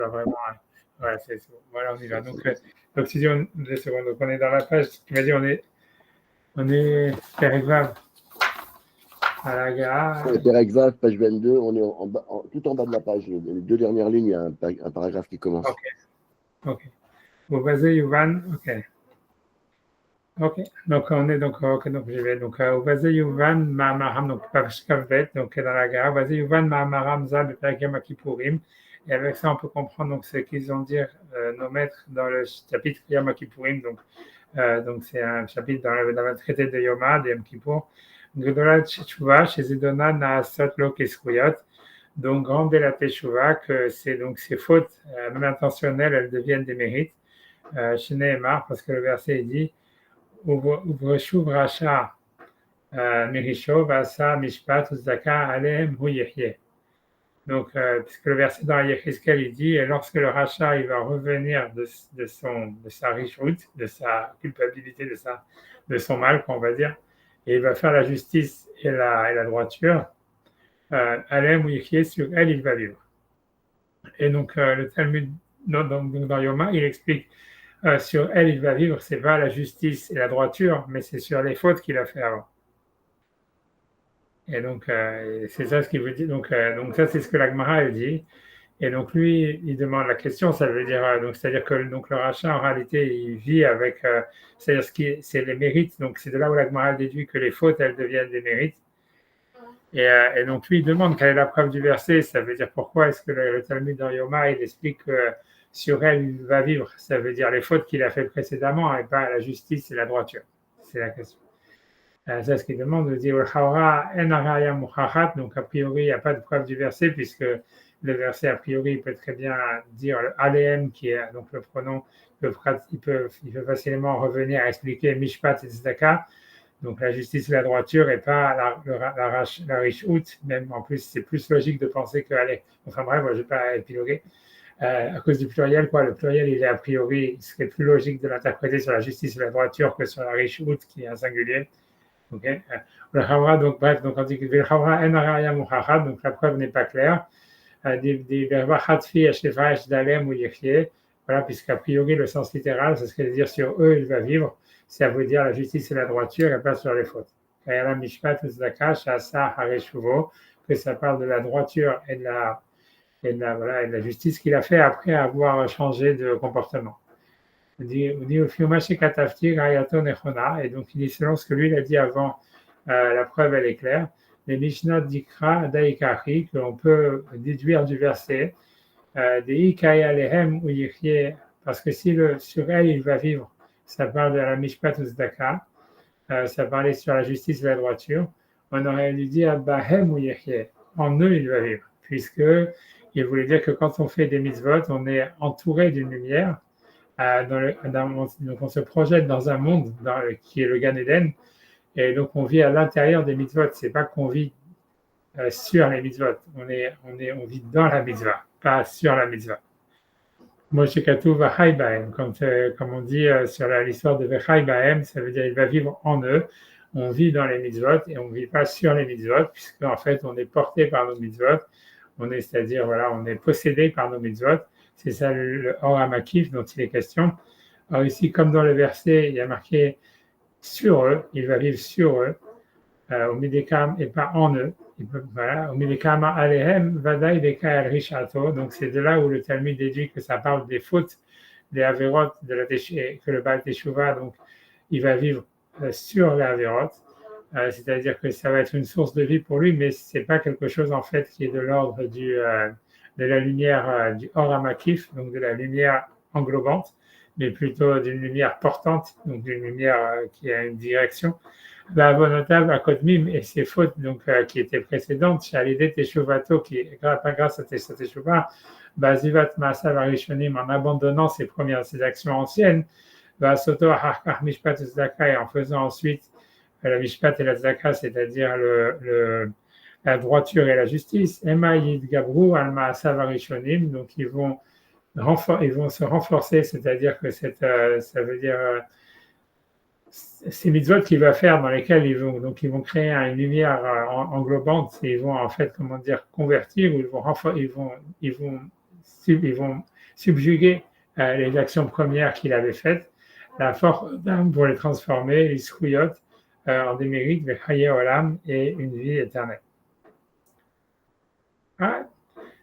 vraiment. Ouais, voilà, on y va. Donc tu dis, deux secondes, donc on est dans la page, tu m'as dit, on est Perek à la gare. Perek Vav, page 22, on est tout en bas de la page. Les deux dernières lignes, il y a un paragraphe qui commence. Ok. Obazé Yuvan, ok. Donc on est donc je vais donc Obazé Yuvan Ma'amaram, donc page Kavbet, donc dans la gare. Obazé Yuvan Ma'amaram Zal de Perek Yom Kippourim. Et avec ça, on peut comprendre donc ce qu'ils ont dit nos maîtres dans le chapitre Yom Kippourim. Donc c'est un chapitre dans le traité de Yoma, de Yom Kippour. Gdolat Teshuva, chez Zedona Naasot Lo Keskuyot. Donc grande est la Teshuva, que c'est donc ces fautes, même intentionnelles, elles deviennent des mérites. Chez Nehemar, parce que le verset dit Uvreshuv Racha Mirisho Vasa Mishpat Uzdaka Alem Hu Yehye. Donc, puisque le verset dans Yecheskel, il dit, et lorsque le rachat il va revenir de sa richoute, de sa culpabilité, de son mal, qu'on va dire, et il va faire la justice et la droiture, Alem ou Yechie, sur elle, il va vivre. Et donc, le Talmud, dans Yoma, il explique, sur elle, il va vivre, c'est pas la justice et la droiture, mais c'est sur les fautes qu'il a fait avant. Et donc, c'est ça ce qu'il veut dire. Donc ça, c'est ce que l'Agmara dit. Et donc, lui, il demande la question, ça veut dire, c'est-à-dire que donc, le rachat, en réalité, il vit avec, c'est-à-dire c'est les mérites. Donc, c'est de là où l'Agmara déduit que les fautes, elles deviennent des mérites. Et donc, lui, il demande quelle est la preuve du verset. Ça veut dire pourquoi est-ce que le Talmud dans Yoma, il explique que sur elle, il va vivre. Ça veut dire les fautes qu'il a fait précédemment et pas la justice et la droiture. C'est la question. C'est ce qu'il demande, de dire donc a priori, il n'y a pas de preuve du verset, puisque le verset, a priori, il peut très bien dire Alem, qui est donc le pronom, il peut facilement revenir à expliquer Mishpat et Tzedaka, donc la justice et la droiture, et pas la richout, même en plus, c'est plus logique de penser que, enfin bref, moi je ne vais pas épiloguer, à cause du pluriel, le pluriel, il est a priori, il serait plus logique de l'interpréter sur la justice et la droiture que sur la richout, qui est un singulier. Okay. Donc bref, donc on dit que donc la preuve n'est pas claire. Voilà, puisqu'a priori le sens littéral, c'est ce que veut dire sur eux, il va vivre, ça veut dire la justice et la droiture et pas sur les fautes. Que ça parle de la droiture et de la justice qu'il a fait après avoir changé de comportement. Il dit et donc il dit selon ce que lui il a dit avant, la preuve elle est claire. Les Mishnah Dikra Daikari, qu'on peut déduire du verset, des Ikaya Lehem ou Yichye, parce que si sur elle il va vivre, ça parle de la Mishpat Uzdaka, ça parlait sur la justice et la droiture, on aurait dû dire Bahem ou Yichye, en eux il va vivre, puisque il voulait dire que quand on fait des mitzvot, on est entouré d'une lumière. Donc on se projette dans un monde qui est le Gan Eden, et donc on vit à l'intérieur des mitzvot. C'est pas qu'on vit sur les mitzvot, on vit dans la mitzvah, pas sur la mitzvah. Moshe Katuv Vachai Bahem, comme on dit sur l'histoire de Vachai Bahem, ça veut dire il va vivre en eux. On vit dans les mitzvot et on ne vit pas sur les mitzvot, puisqu'en fait on est porté par nos mitzvot, c'est-à-dire voilà, on est possédé par nos mitzvot. C'est ça le Or HaMakif dont il est question. Alors ici, comme dans le verset, il y a marqué sur eux, il va vivre sur eux, au Midekam et pas en eux. Voilà, au Midekam Alehem, Vadaï Deka El Rishato. Donc c'est de là où le Talmud déduit que ça parle des fautes, des Averot, que le Baal Teshuvah, donc il va vivre sur les Averot. C'est-à-dire que ça va être une source de vie pour lui, mais ce n'est pas quelque chose en fait qui est de l'ordre de la lumière du Or HaMakif, donc de la lumière englobante, mais plutôt d'une lumière portante, donc d'une lumière qui a une direction. La notable à Kodmim et ses fautes donc, qui étaient précédentes, Shalidé Teshuvato, qui est pas grâce à Teshuvah, Bazivat Maasav Arishonim, en abandonnant ses actions anciennes, Soto Harkar Mishpat Tzedaka, et en faisant ensuite la Mishpat et la Tzedaka, c'est-à-dire la droiture et la justice, Ema Yid Gabru al Maasav Arishonim, donc ils vont se renforcer, c'est-à-dire que ça veut dire ces mitzvot qu'il va faire dans lesquels ils vont créer une lumière englobante, et ils vont en fait convertir, ou ils vont subjuguer les actions premières qu'il avait faites, la force d'âme pour les transformer, les skhuyot, en des mérites, le chaye olam et une vie éternelle. Ah,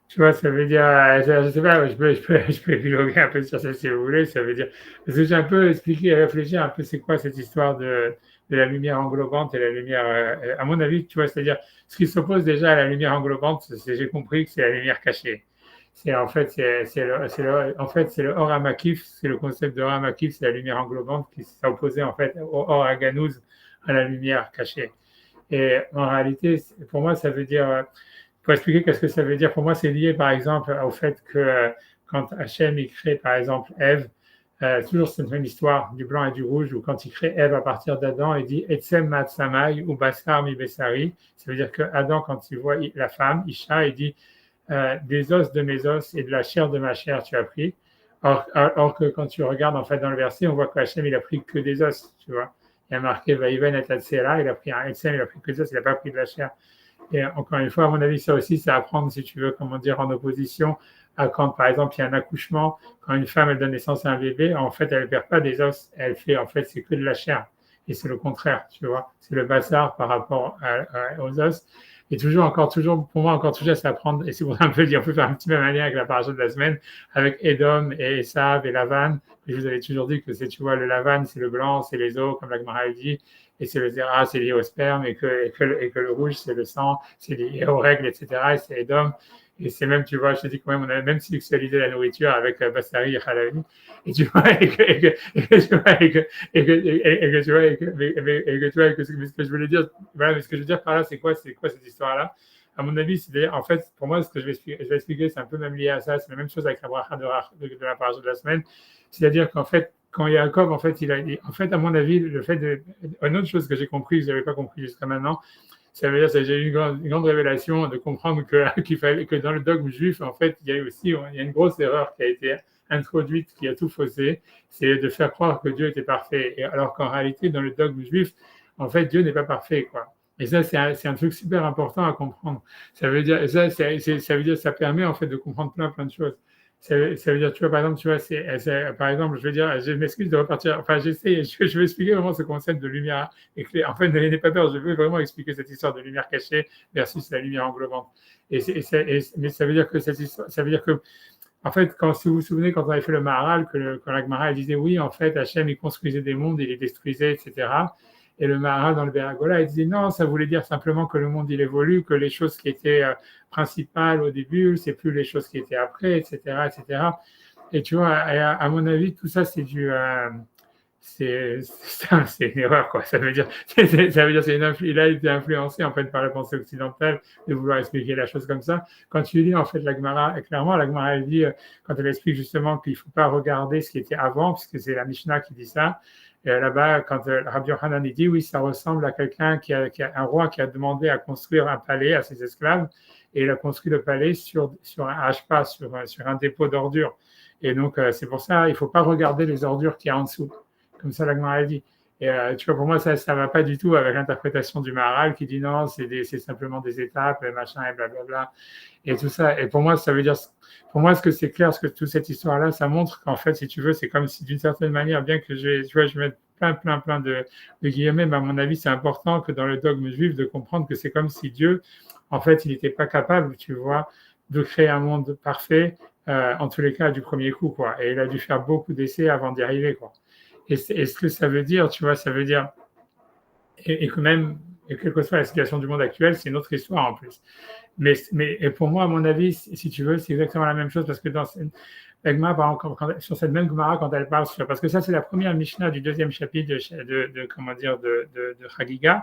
tu vois, ça veut dire, je sais pas, je peux épiloguer un peu sur ça si vous voulez, ça veut dire, parce que j'ai un peu expliqué, réfléchi un peu c'est quoi cette histoire de la lumière englobante et la lumière, à mon avis, tu vois, c'est-à-dire, ce qui s'oppose déjà à la lumière englobante, j'ai compris que c'est la lumière cachée. En fait, en fait, c'est le or amakif, c'est le concept de or amakif, c'est la lumière englobante qui s'est opposée en fait au or aganouz, à la lumière cachée. Et en réalité, pour moi, ça veut dire, pour expliquer qu'est-ce que ça veut dire, pour moi, c'est lié par exemple au fait que quand Hachem il crée par exemple Ève, toujours cette même histoire du blanc et du rouge, où quand il crée Ève à partir d'Adam, il dit Etsem Matsamai ou Basar mi Besari. Ça veut dire que Adam, quand il voit la femme, Isha, il dit des os de mes os et de la chair de ma chair, tu as pris. Or que quand tu regardes en fait dans le verset, on voit que Hachem, il a pris que des os, tu vois. Il a marqué Vaïven et Tatsela, il a pris un Etsem, il a pris que des os, il n'a pas pris de la chair. Et encore une fois, à mon avis, ça aussi, c'est à prendre, si tu veux, comment dire, en opposition à quand, par exemple, il y a un accouchement, quand une femme, elle donne naissance à un bébé, en fait, elle ne perd pas des os, elle fait, en fait, c'est que de la chair. Et c'est le contraire, tu vois. C'est le bazar par rapport aux os. Et toujours, pour moi, encore toujours, c'est à prendre, et c'est pour ça un peu dire, on peut faire un petit peu un lien avec la paracha de la semaine, avec Edom et Esav et Lavan. Je vous avais toujours dit que c'est, tu vois, le Lavan, c'est le blanc, c'est les os, comme la Gemara dit, et c'est le zéra, c'est lié au sperme, et que le rouge, c'est le sang, c'est lié aux règles, etc. Et c'est Edom. Et c'est même, tu vois, je te dis quand même, on a même sexualisé la nourriture avec Bassari et Khalavi. Et tu vois, et que tu vois, ce que je voulais dire, voilà, mais ce que je veux dire par là, c'est quoi cette histoire-là? À mon avis, c'est en fait, pour moi, ce que je vais expliquer, c'est un peu même lié à ça, c'est la même chose avec la bracha de la paracha de la semaine. C'est-à-dire qu'en fait, quand Yaakov, en fait, en fait, à mon avis, une autre chose que j'ai compris, que je n'avais pas compris jusqu'à maintenant, ça veut dire que j'ai eu une grande révélation de comprendre qu'il fallait que dans le dogme juif, en fait, il y a une grosse erreur qui a été introduite, qui a tout faussé, c'est de faire croire que Dieu était parfait. Et alors qu'en réalité, dans le dogme juif, en fait, Dieu n'est pas parfait, quoi. Et ça, c'est un truc super important à comprendre. Ça veut dire, ça permet en fait de comprendre plein de choses. Ça veut dire, tu vois, par exemple, tu vois, par exemple, je veux dire, je m'excuse de repartir, enfin, je vais expliquer vraiment ce concept de lumière éclairée. En fait, n'ayez pas peur, je veux vraiment expliquer cette histoire de lumière cachée versus la lumière englobante. Mais ça veut dire que cette histoire, ça veut dire que, en fait, si vous vous souvenez, quand on avait fait le Maharal, quand la Gemara disait, oui, en fait, Hachem, il construisait des mondes, il les détruisait, etc. Et le Maharal, dans le Beragola, il disait, non, ça voulait dire simplement que le monde, il évolue, que les choses qui étaient principales au début, c'est plus les choses qui étaient après, etc., etc. Et tu vois, à mon avis, tout ça, c'est une erreur, quoi. Ça veut dire, il a été influencé en fait par la pensée occidentale de vouloir expliquer la chose comme ça. Quand tu lis en fait la Gemara, clairement, la Gemara elle dit quand elle explique justement qu'il ne faut pas regarder ce qui était avant, puisque c'est la Mishnah qui dit ça. Et là-bas, quand Rabbi Yochanan dit oui, ça ressemble à quelqu'un un roi qui a demandé à construire un palais à ses esclaves, et il a construit le palais sur un hachpa, sur un dépôt d'ordures. Et donc, c'est pour ça, il ne faut pas regarder les ordures qu'il y a en dessous. Comme ça, la Gemara dit. Et tu vois, pour moi, ça ne va pas du tout avec l'interprétation du Maharal qui dit non, c'est simplement des étapes, et machin, et blablabla. Et tout ça. Et pour moi, ça veut dire, pour moi, ce que c'est clair, ce que toute cette histoire-là, ça montre qu'en fait, si tu veux, c'est comme si d'une certaine manière, bien que tu vois, je mette plein de guillemets, mais à mon avis, c'est important que dans le dogme juif, de comprendre que c'est comme si Dieu, en fait, il n'était pas capable, tu vois, de créer un monde parfait, en tous les cas, du premier coup, quoi. Et il a dû faire beaucoup d'essais avant d'y arriver, quoi. Et ce que ça veut dire, tu vois, ça veut dire, et que même, et quelle que soit la situation du monde actuel, c'est une autre histoire en plus. Mais et pour moi, à mon avis, si tu veux, c'est exactement la même chose parce que dans Egma, sur cette même Gemara, quand elle parle parce que ça, c'est la première Mishnah du deuxième chapitre de Chagiga.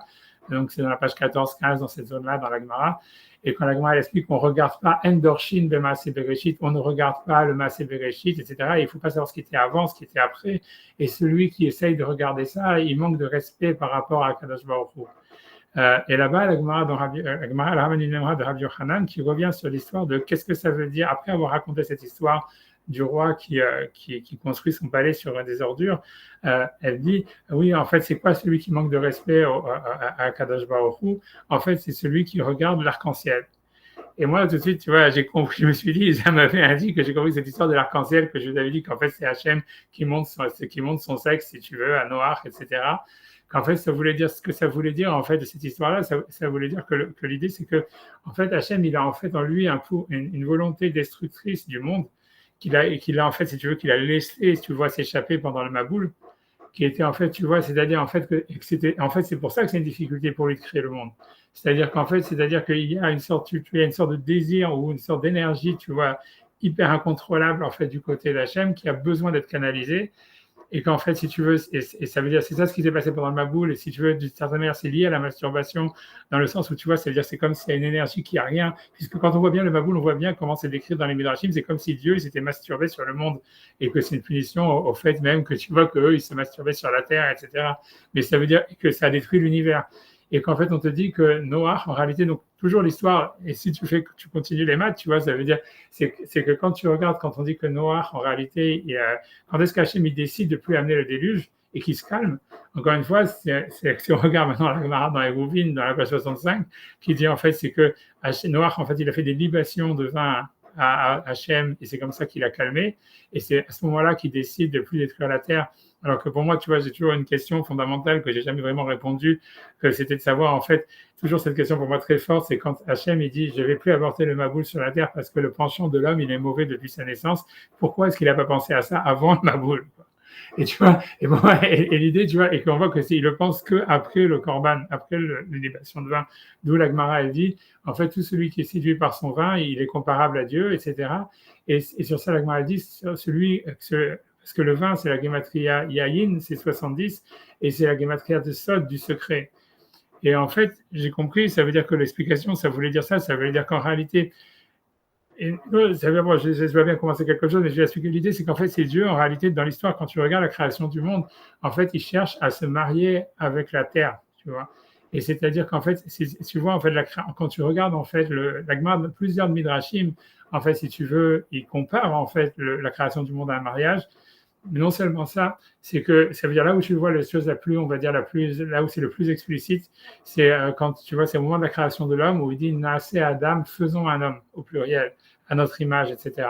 Donc, c'est dans la page 14-15, dans cette zone-là, dans la Gemara. Et quand la Gemara elle explique qu'on ne regarde pas Endorshin de Maaseh Bereshit, on ne regarde pas le Maaseh Bereshit, etc. Et il ne faut pas savoir ce qui était avant, ce qui était après. Et celui qui essaye de regarder ça, il manque de respect par rapport à Kadosh Baruch Hu. Et là-bas, la Gemara de Rabbi Yochanan qui revient sur l'histoire de qu'est-ce que ça veut dire, après avoir raconté cette histoire du roi qui construit son palais sur des ordures, elle dit, oui, en fait, c'est quoi celui qui manque de respect à Kadosh Baruch Hu? En fait, c'est celui qui regarde l'arc-en-ciel. Et moi, tout de suite, tu vois, j'ai compris, je me suis dit, ça m'avait indiqué que j'ai compris cette histoire de l'arc-en-ciel que je vous avais dit qu'en fait, c'est Hachem qui montre son sexe, si tu veux, à Noach, etc. Qu'en fait, ça voulait dire ce que ça voulait dire, en fait, de cette histoire-là. Ça voulait dire que l'idée, c'est que, en fait, Hachem, il a en fait en lui une volonté destructrice du monde qu'il a, en fait, si tu veux, qu'il a laissé, si tu vois, s'échapper pendant le Maboul, qui était en fait, tu vois, c'est-à-dire en fait que c'était, en fait, c'est pour ça que c'est une difficulté pour lui de créer le monde. C'est-à-dire qu'en fait, c'est-à-dire qu'il y a une sorte, il y a une sorte de désir ou une sorte d'énergie, tu vois, hyper incontrôlable en fait du côté d'Hachem qui a besoin d'être canalisée et qu'en fait, si tu veux, et ça veut dire, c'est ça ce qui s'est passé pendant le Maboul, et si tu veux, d'une certaine manière, c'est lié à la masturbation, dans le sens où tu vois, ça veut dire, c'est comme s'il y a une énergie qui a rien, puisque quand on voit bien le Maboul, on voit bien comment c'est décrit dans les Midrashim, c'est comme si Dieu s'était masturbé sur le monde, et que c'est une punition au fait même que tu vois qu'eux, ils se masturbaient sur la terre, etc. Mais ça veut dire que ça a détruit l'univers. Et qu'en fait, on te dit que Noach, en réalité, donc toujours l'histoire, et si tu continues les maths, tu vois, ça veut dire, c'est que quand tu regardes, quand on dit que Noach, en réalité, quand est-ce qu'Hachem il décide de plus amener le déluge et qu'il se calme, encore une fois, si on regarde maintenant la Gemara dans les Rouvines, dans la page 65, qui dit en fait, c'est que Noach, en fait, il a fait des libations de vin à Hachem et c'est comme ça qu'il a calmé. Et c'est à ce moment-là qu'il décide de plus détruire la terre. Alors que pour moi, tu vois, j'ai toujours une question fondamentale que j'ai jamais vraiment répondu, que c'était de savoir, en fait, toujours cette question pour moi très forte, c'est quand Hachem, il dit, je ne vais plus avorter le Maboul sur la terre parce que le penchant de l'homme, il est mauvais depuis sa naissance. Pourquoi est-ce qu'il n'a pas pensé à ça avant le Maboul? Et tu vois, et l'idée, tu vois, et qu'on voit que il le pense qu'après le Corban, après l'élébation de vin, d'où la Gemara, elle dit, en fait, tout celui qui est séduit par son vin, il est comparable à Dieu, etc. Et sur ça, la Gemara, elle dit, parce que le vin, c'est la gématria Yayin, c'est 70, et c'est la gématria de Sod, du secret. Et en fait, j'ai compris, ça veut dire que l'explication, ça voulait dire ça veut dire qu'en réalité, ça veut dire, bon, je dois bien commencer quelque chose, mais je vais expliquer l'idée, c'est qu'en fait, c'est Dieu, en réalité, dans l'histoire, quand tu regardes la création du monde, en fait, il cherche à se marier avec la terre, tu vois. Et c'est-à-dire qu'en fait, tu vois, en fait, quand tu regardes, en fait, la Gemara, plusieurs midrashim, en fait, si tu veux, ils comparent, en fait, la création du monde à un mariage. Mais non seulement ça, c'est que ça veut dire là où tu vois les choses la plus, on va dire là où c'est le plus explicite, c'est quand tu vois, c'est au moment de la création de l'homme où il dit Naaseh Adam, faisons un homme au pluriel, à notre image, etc.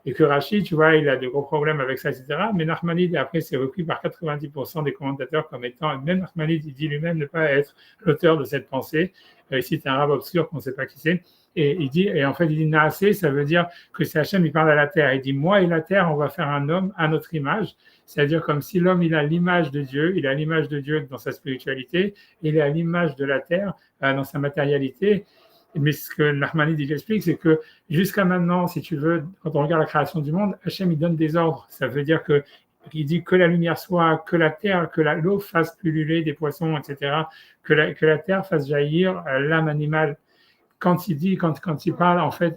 Et que Rashi, tu vois, il a de gros problèmes avec ça, etc. Mais Nachmanide, après, c'est repris par 90% des commentateurs comme étant, même Nachmanide, il dit lui-même ne pas être l'auteur de cette pensée. Ici, c'est un rabbin obscur qu'on ne sait pas qui c'est. Et il dit, et en fait, il dit Naasé, ça veut dire que c'est Hachem, il parle à la terre. Il dit, moi et la terre, on va faire un homme à notre image. C'est-à-dire comme si l'homme, il a l'image de Dieu, il a l'image de Dieu dans sa spiritualité, il a l'image de la terre dans sa matérialité. Mais ce que Nachmanide il explique, c'est que jusqu'à maintenant, si tu veux, quand on regarde la création du monde, Hachem, il donne des ordres. Ça veut dire que il dit que la lumière soit, que la terre, que l'eau fasse pulluler des poissons, etc., que la terre fasse jaillir l'âme animale. Quand il parle, en fait,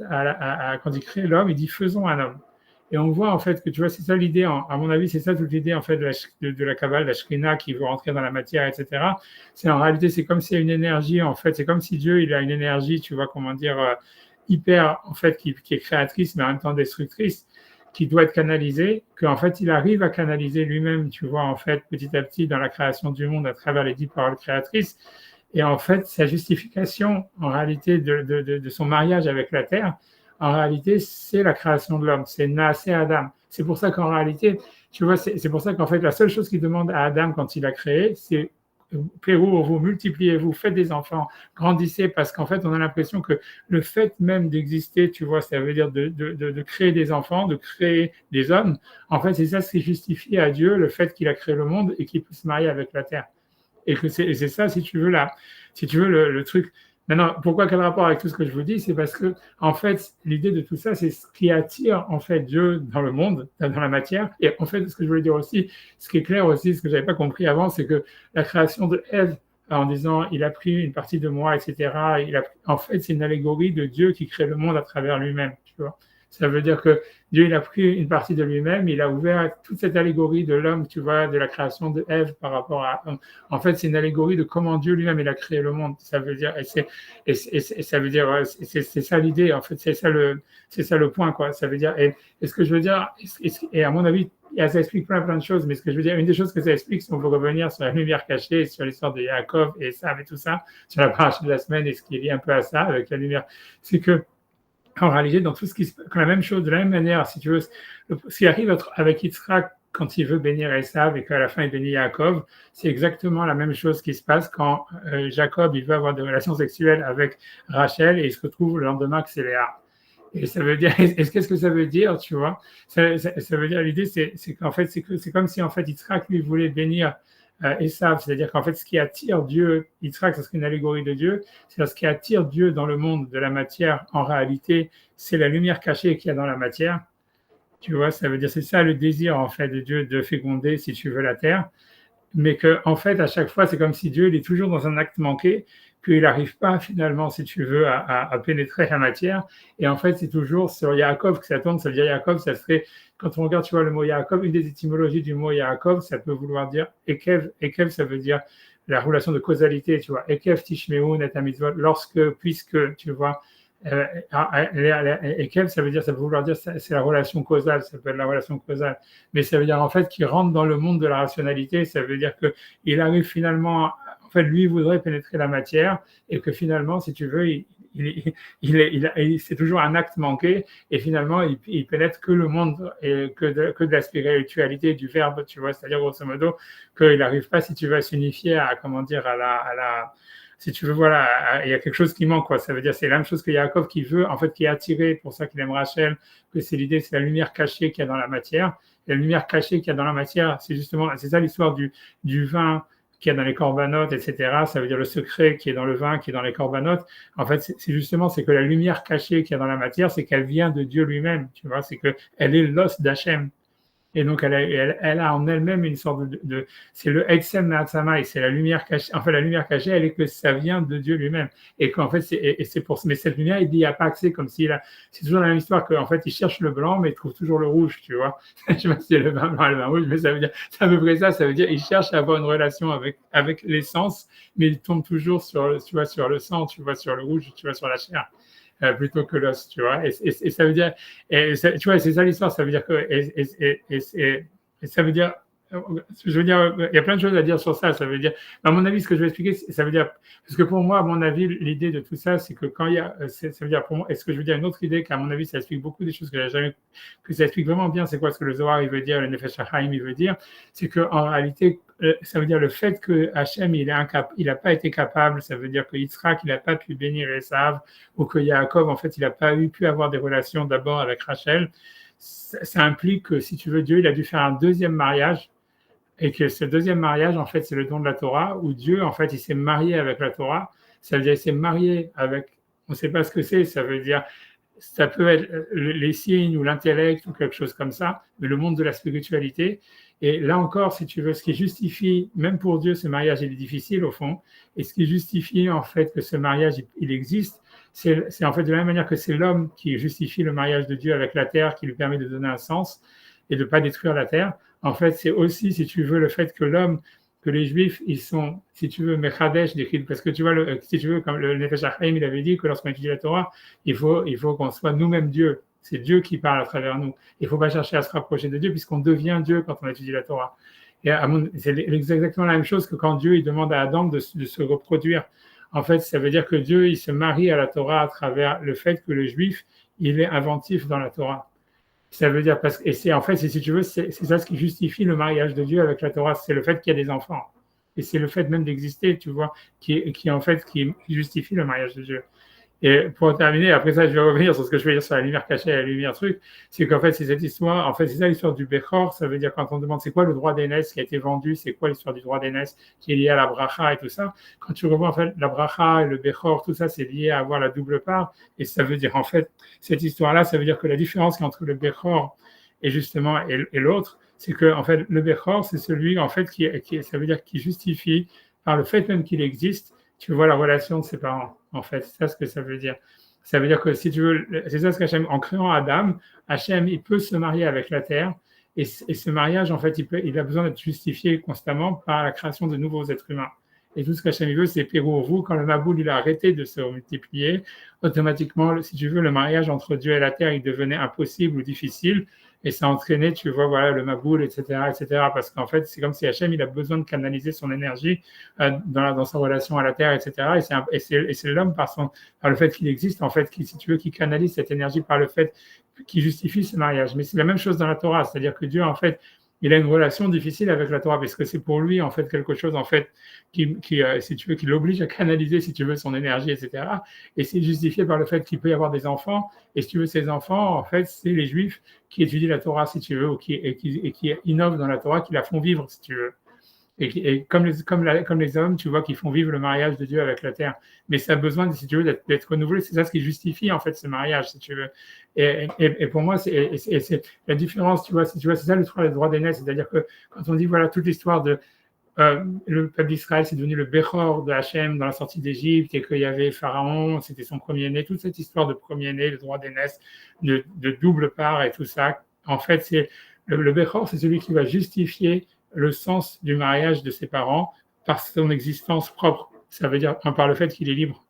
quand il crée l'homme, il dit faisons un homme. Et on voit, en fait, que tu vois, c'est ça l'idée, à mon avis, c'est ça toute l'idée, en fait, de la Kabbale, de la Shrina qui veut rentrer dans la matière, etc. C'est en réalité, c'est comme s'il y a une énergie, en fait, c'est comme si Dieu, il a une énergie, tu vois, comment dire, hyper, en fait, qui est créatrice, mais en même temps destructrice, qui doit être canalisée, qu'en fait, il arrive à canaliser lui-même, tu vois, en fait, petit à petit, dans la création du monde, à travers les 10 paroles créatrices. Et en fait, sa justification, en réalité, de son mariage avec la terre, en réalité, c'est la création de l'homme, c'est Naasé Adam. C'est pour ça qu'en réalité, tu vois, c'est pour ça qu'en fait, la seule chose qu'il demande à Adam quand il a créé, c'est vous multipliez-vous, faites des enfants, grandissez, parce qu'en fait, on a l'impression que le fait même d'exister, tu vois, ça veut dire de créer des enfants, de créer des hommes, en fait, c'est ça ce qui justifie à Dieu le fait qu'il a créé le monde et qu'il peut se marier avec la terre. Et c'est ça, si tu veux, le truc. Maintenant, pourquoi quel rapport avec tout ce que je vous dis? C'est parce que, en fait, l'idée de tout ça, c'est ce qui attire, en fait, Dieu dans le monde, dans la matière. Et en fait, ce que je voulais dire aussi, ce qui est clair aussi, ce que je n'avais pas compris avant, c'est que la création de Ève, en disant, il a pris une partie de moi, etc., en fait, c'est une allégorie de Dieu qui crée le monde à travers lui-même, tu vois. Ça veut dire que Dieu, il a pris une partie de lui-même, il a ouvert toute cette allégorie de l'homme, tu vois, de la création de Ève par rapport à... En fait, c'est une allégorie de comment Dieu lui-même, il a créé le monde. Ça veut dire, ça veut dire, c'est ça l'idée, en fait, c'est ça le point, quoi. Ça veut dire, et ce que je veux dire, et à mon avis, ça explique plein de choses, mais ce que je veux dire, une des choses que ça explique, si on veut revenir sur la lumière cachée, sur l'histoire de Yaakov et Esav et tout ça, sur la paracha de la semaine et ce qui est lié un peu à ça, avec la lumière, c'est que en réalité, dans tout ce qui se passe, la même chose, de la même manière, si tu veux, ce qui arrive avec Yitzhak quand il veut bénir Esav et qu'à la fin il bénit Yaakov, c'est exactement la même chose qui se passe quand Jacob il veut avoir des relations sexuelles avec Rachel et il se retrouve le lendemain que c'est Léa. Et ça veut dire, qu'est-ce que ça veut dire, tu vois? Ça veut dire, l'idée, c'est qu'en fait, c'est comme si en fait Yitzhak lui voulait bénir Esav, c'est-à-dire qu'en fait, ce qui attire Dieu, Yitzhak, c'est une allégorie de Dieu, c'est ce qui attire Dieu dans le monde de la matière, en réalité, c'est la lumière cachée qu'il y a dans la matière. Tu vois, ça veut dire, c'est ça le désir en fait de Dieu de féconder, si tu veux, la terre. Mais que, en fait, à chaque fois, c'est comme si Dieu il est toujours dans un acte manqué, qu'il n'arrive pas finalement, si tu veux, à pénétrer la matière. Et en fait, c'est toujours sur Yaakov que ça tourne. Ça veut dire Yaakov, ça serait, quand on regarde, tu vois, le mot Yaakov, une des étymologies du mot Yaakov, ça peut vouloir dire Ekev. Ekev, ça veut dire la relation de causalité, tu vois. Ekev tishmeun et mitzvot, lorsque, puisque, tu vois. Ekev, ça veut dire, ça peut vouloir dire, c'est la relation causale, ça peut être la relation causale, mais ça veut dire en fait qu'il rentre dans le monde de la rationalité, ça veut dire qu'il arrive finalement, en fait, lui voudrait pénétrer la matière et que finalement, si tu veux, c'est toujours un acte manqué et finalement, il pénètre que le monde et que de la spiritualité du verbe, tu vois, c'est-à-dire grosso modo qu'il n'arrive pas, si tu veux, à s'unifier à, comment dire, à la si tu veux, voilà, il y a quelque chose qui manque, quoi. Ça veut dire, c'est la même chose que Yaakov qui veut, en fait, qui est attiré pour ça qu'il aime Rachel, que c'est l'idée, c'est la lumière cachée qu'il y a dans la matière. Et la lumière cachée qu'il y a dans la matière, c'est justement, c'est ça l'histoire du vin qu'il y a dans les corbanotes, etc. Ça veut dire le secret qui est dans le vin, qui est dans les corbanotes. En fait, c'est justement, c'est que la lumière cachée qu'il y a dans la matière, c'est qu'elle vient de Dieu lui-même, tu vois, c'est qu'elle est l'os d'Hachem. Et donc, elle a en elle-même une sorte c'est le Etzem Ma'atzama, et c'est la lumière cachée. Enfin, la lumière cachée, elle est que ça vient de Dieu lui-même. Et qu'en fait, c'est pour, mais cette lumière, il n'y a pas accès, comme s'il a, c'est toujours la même histoire qu'en fait, il cherche le blanc, mais il trouve toujours le rouge, tu vois. Je sais pas si c'est le vin blanc et le vin rouge, mais ça veut dire, c'est à peu près ça, veut dire, il cherche à avoir une relation avec l'essence, mais il tombe toujours tu vois, sur le sang, tu vois, sur le rouge, tu vois, sur la chair. Plutôt que l'os, tu vois. Et ça veut dire, tu vois, c'est ça l'histoire, ça veut dire que, et ça veut dire, je veux dire, il y a plein de choses à dire sur ça. Ça veut dire, à mon avis, ce que je vais expliquer, ça veut dire, parce que pour moi, à mon avis, l'idée de tout ça, c'est que quand il y a, ça veut dire pour moi, est-ce que je veux dire une autre idée qu'à mon avis, ça explique beaucoup des choses que ça explique vraiment bien, c'est quoi ce que le Zohar, il veut dire, le Nefesh HaChaim, il veut dire, c'est qu'en réalité, ça veut dire le fait que Hachem, il n'a pas été capable, ça veut dire que Yitzhak, il n'a pas pu bénir Esav, ou que Yaakov, en fait, il n'a pas pu avoir des relations d'abord avec Rachel. Ça implique que, si tu veux, Dieu, il a dû faire un deuxième mariage, et que ce deuxième mariage, en fait, c'est le don de la Torah, où Dieu, en fait, il s'est marié avec la Torah. Ça veut dire qu'il s'est marié avec, on ne sait pas ce que c'est, ça veut dire, ça peut être les signes ou l'intellect ou quelque chose comme ça, mais le monde de la spiritualité. Et là encore, si tu veux, ce qui justifie, même pour Dieu, ce mariage, il est difficile au fond, et ce qui justifie en fait que ce mariage, il existe, c'est en fait de la même manière que c'est l'homme qui justifie le mariage de Dieu avec la terre, qui lui permet de donner un sens et de ne pas détruire la terre. En fait, c'est aussi, si tu veux, le fait que que les Juifs, ils sont, si tu veux, Mechadesh, parce que tu vois, si tu veux, comme le Nefesh HaChaim, il avait dit que lorsqu'on étudie la Torah, il faut qu'on soit nous-mêmes Dieu. C'est Dieu qui parle à travers nous. Il ne faut pas chercher à se rapprocher de Dieu puisqu'on devient Dieu quand on étudie la Torah. Et c'est exactement la même chose que quand Dieu il demande à Adam de se reproduire. En fait, ça veut dire que Dieu il se marie à la Torah à travers le fait que le Juif il est inventif dans la Torah. Ça veut dire parce que, et c'est en fait, si tu veux, c'est ça ce qui justifie le mariage de Dieu avec la Torah, c'est le fait qu'il y a des enfants. Et c'est le fait même d'exister, tu vois, qui justifie le mariage de Dieu. Et pour terminer, après ça, je vais revenir sur ce que je vais dire sur la lumière cachée et la lumière truc. C'est qu'en fait, c'est cette histoire, en fait, c'est ça l'histoire du Bechor. Ça veut dire quand on demande c'est quoi le droit d'aînesse qui a été vendu, c'est quoi l'histoire du droit d'aînesse qui est lié à la bracha et tout ça. Quand tu revois en fait la bracha et le Bechor, tout ça, c'est lié à avoir la double part. Et ça veut dire en fait, cette histoire-là, ça veut dire que la différence entre le Bechor et justement et l'autre, c'est que en fait, le Bechor, c'est celui en fait ça veut dire qui justifie par le fait même qu'il existe. Tu vois la relation de ses parents, en fait. C'est ça ce que ça veut dire. Ça veut dire que si tu veux, c'est ça ce qu'Hachem, en créant Adam, Hachem, il peut se marier avec la terre. Et ce mariage, en fait, il a besoin d'être justifié constamment par la création de nouveaux êtres humains. Et tout ce qu'Hachem veut, c'est Pérourou. Quand le Maboul il a arrêté de se multiplier, automatiquement, si tu veux, le mariage entre Dieu et la terre, il devenait impossible ou difficile. et ça a entraîné, tu vois, voilà, le Maboul, etc., parce qu'en fait, c'est comme si Hachem, il a besoin de canaliser son énergie dans sa relation à la terre, etc., et c'est l'homme par le fait qu'il existe, en fait, qui, si tu veux, qui canalise cette énergie par le fait qui justifie ce mariage. Mais c'est la même chose dans la Torah, c'est-à-dire que Dieu, en fait, il a une relation difficile avec la Torah parce que c'est pour lui en fait quelque chose en fait si tu veux, qui l'oblige à canaliser si tu veux son énergie, etc. Et c'est justifié par le fait qu'il peut y avoir des enfants. Et si tu veux, ces enfants, en fait, c'est les Juifs qui étudient la Torah, si tu veux, et qui innovent dans la Torah, qui la font vivre, si tu veux. Et comme les hommes, tu vois, qui font vivre le mariage de Dieu avec la terre. Mais ça a besoin, si tu veux, d'être renouvelé. C'est ça ce qui justifie, en fait, ce mariage, si tu veux. Et pour moi, c'est la différence, tu vois, c'est ça le droit d'aînesse. C'est-à-dire que quand on dit, voilà, toute l'histoire de le peuple d'Israël, c'est devenu le Bechor de Hachem dans la sortie d'Égypte, et qu'il y avait Pharaon, c'était son premier-né, toute cette histoire de premier-né, le droit d'aînesse, de double part et tout ça. En fait, c'est le Bechor, c'est celui qui va justifier le sens du mariage de ses parents par son existence propre. Ça veut dire par le fait qu'il est libre.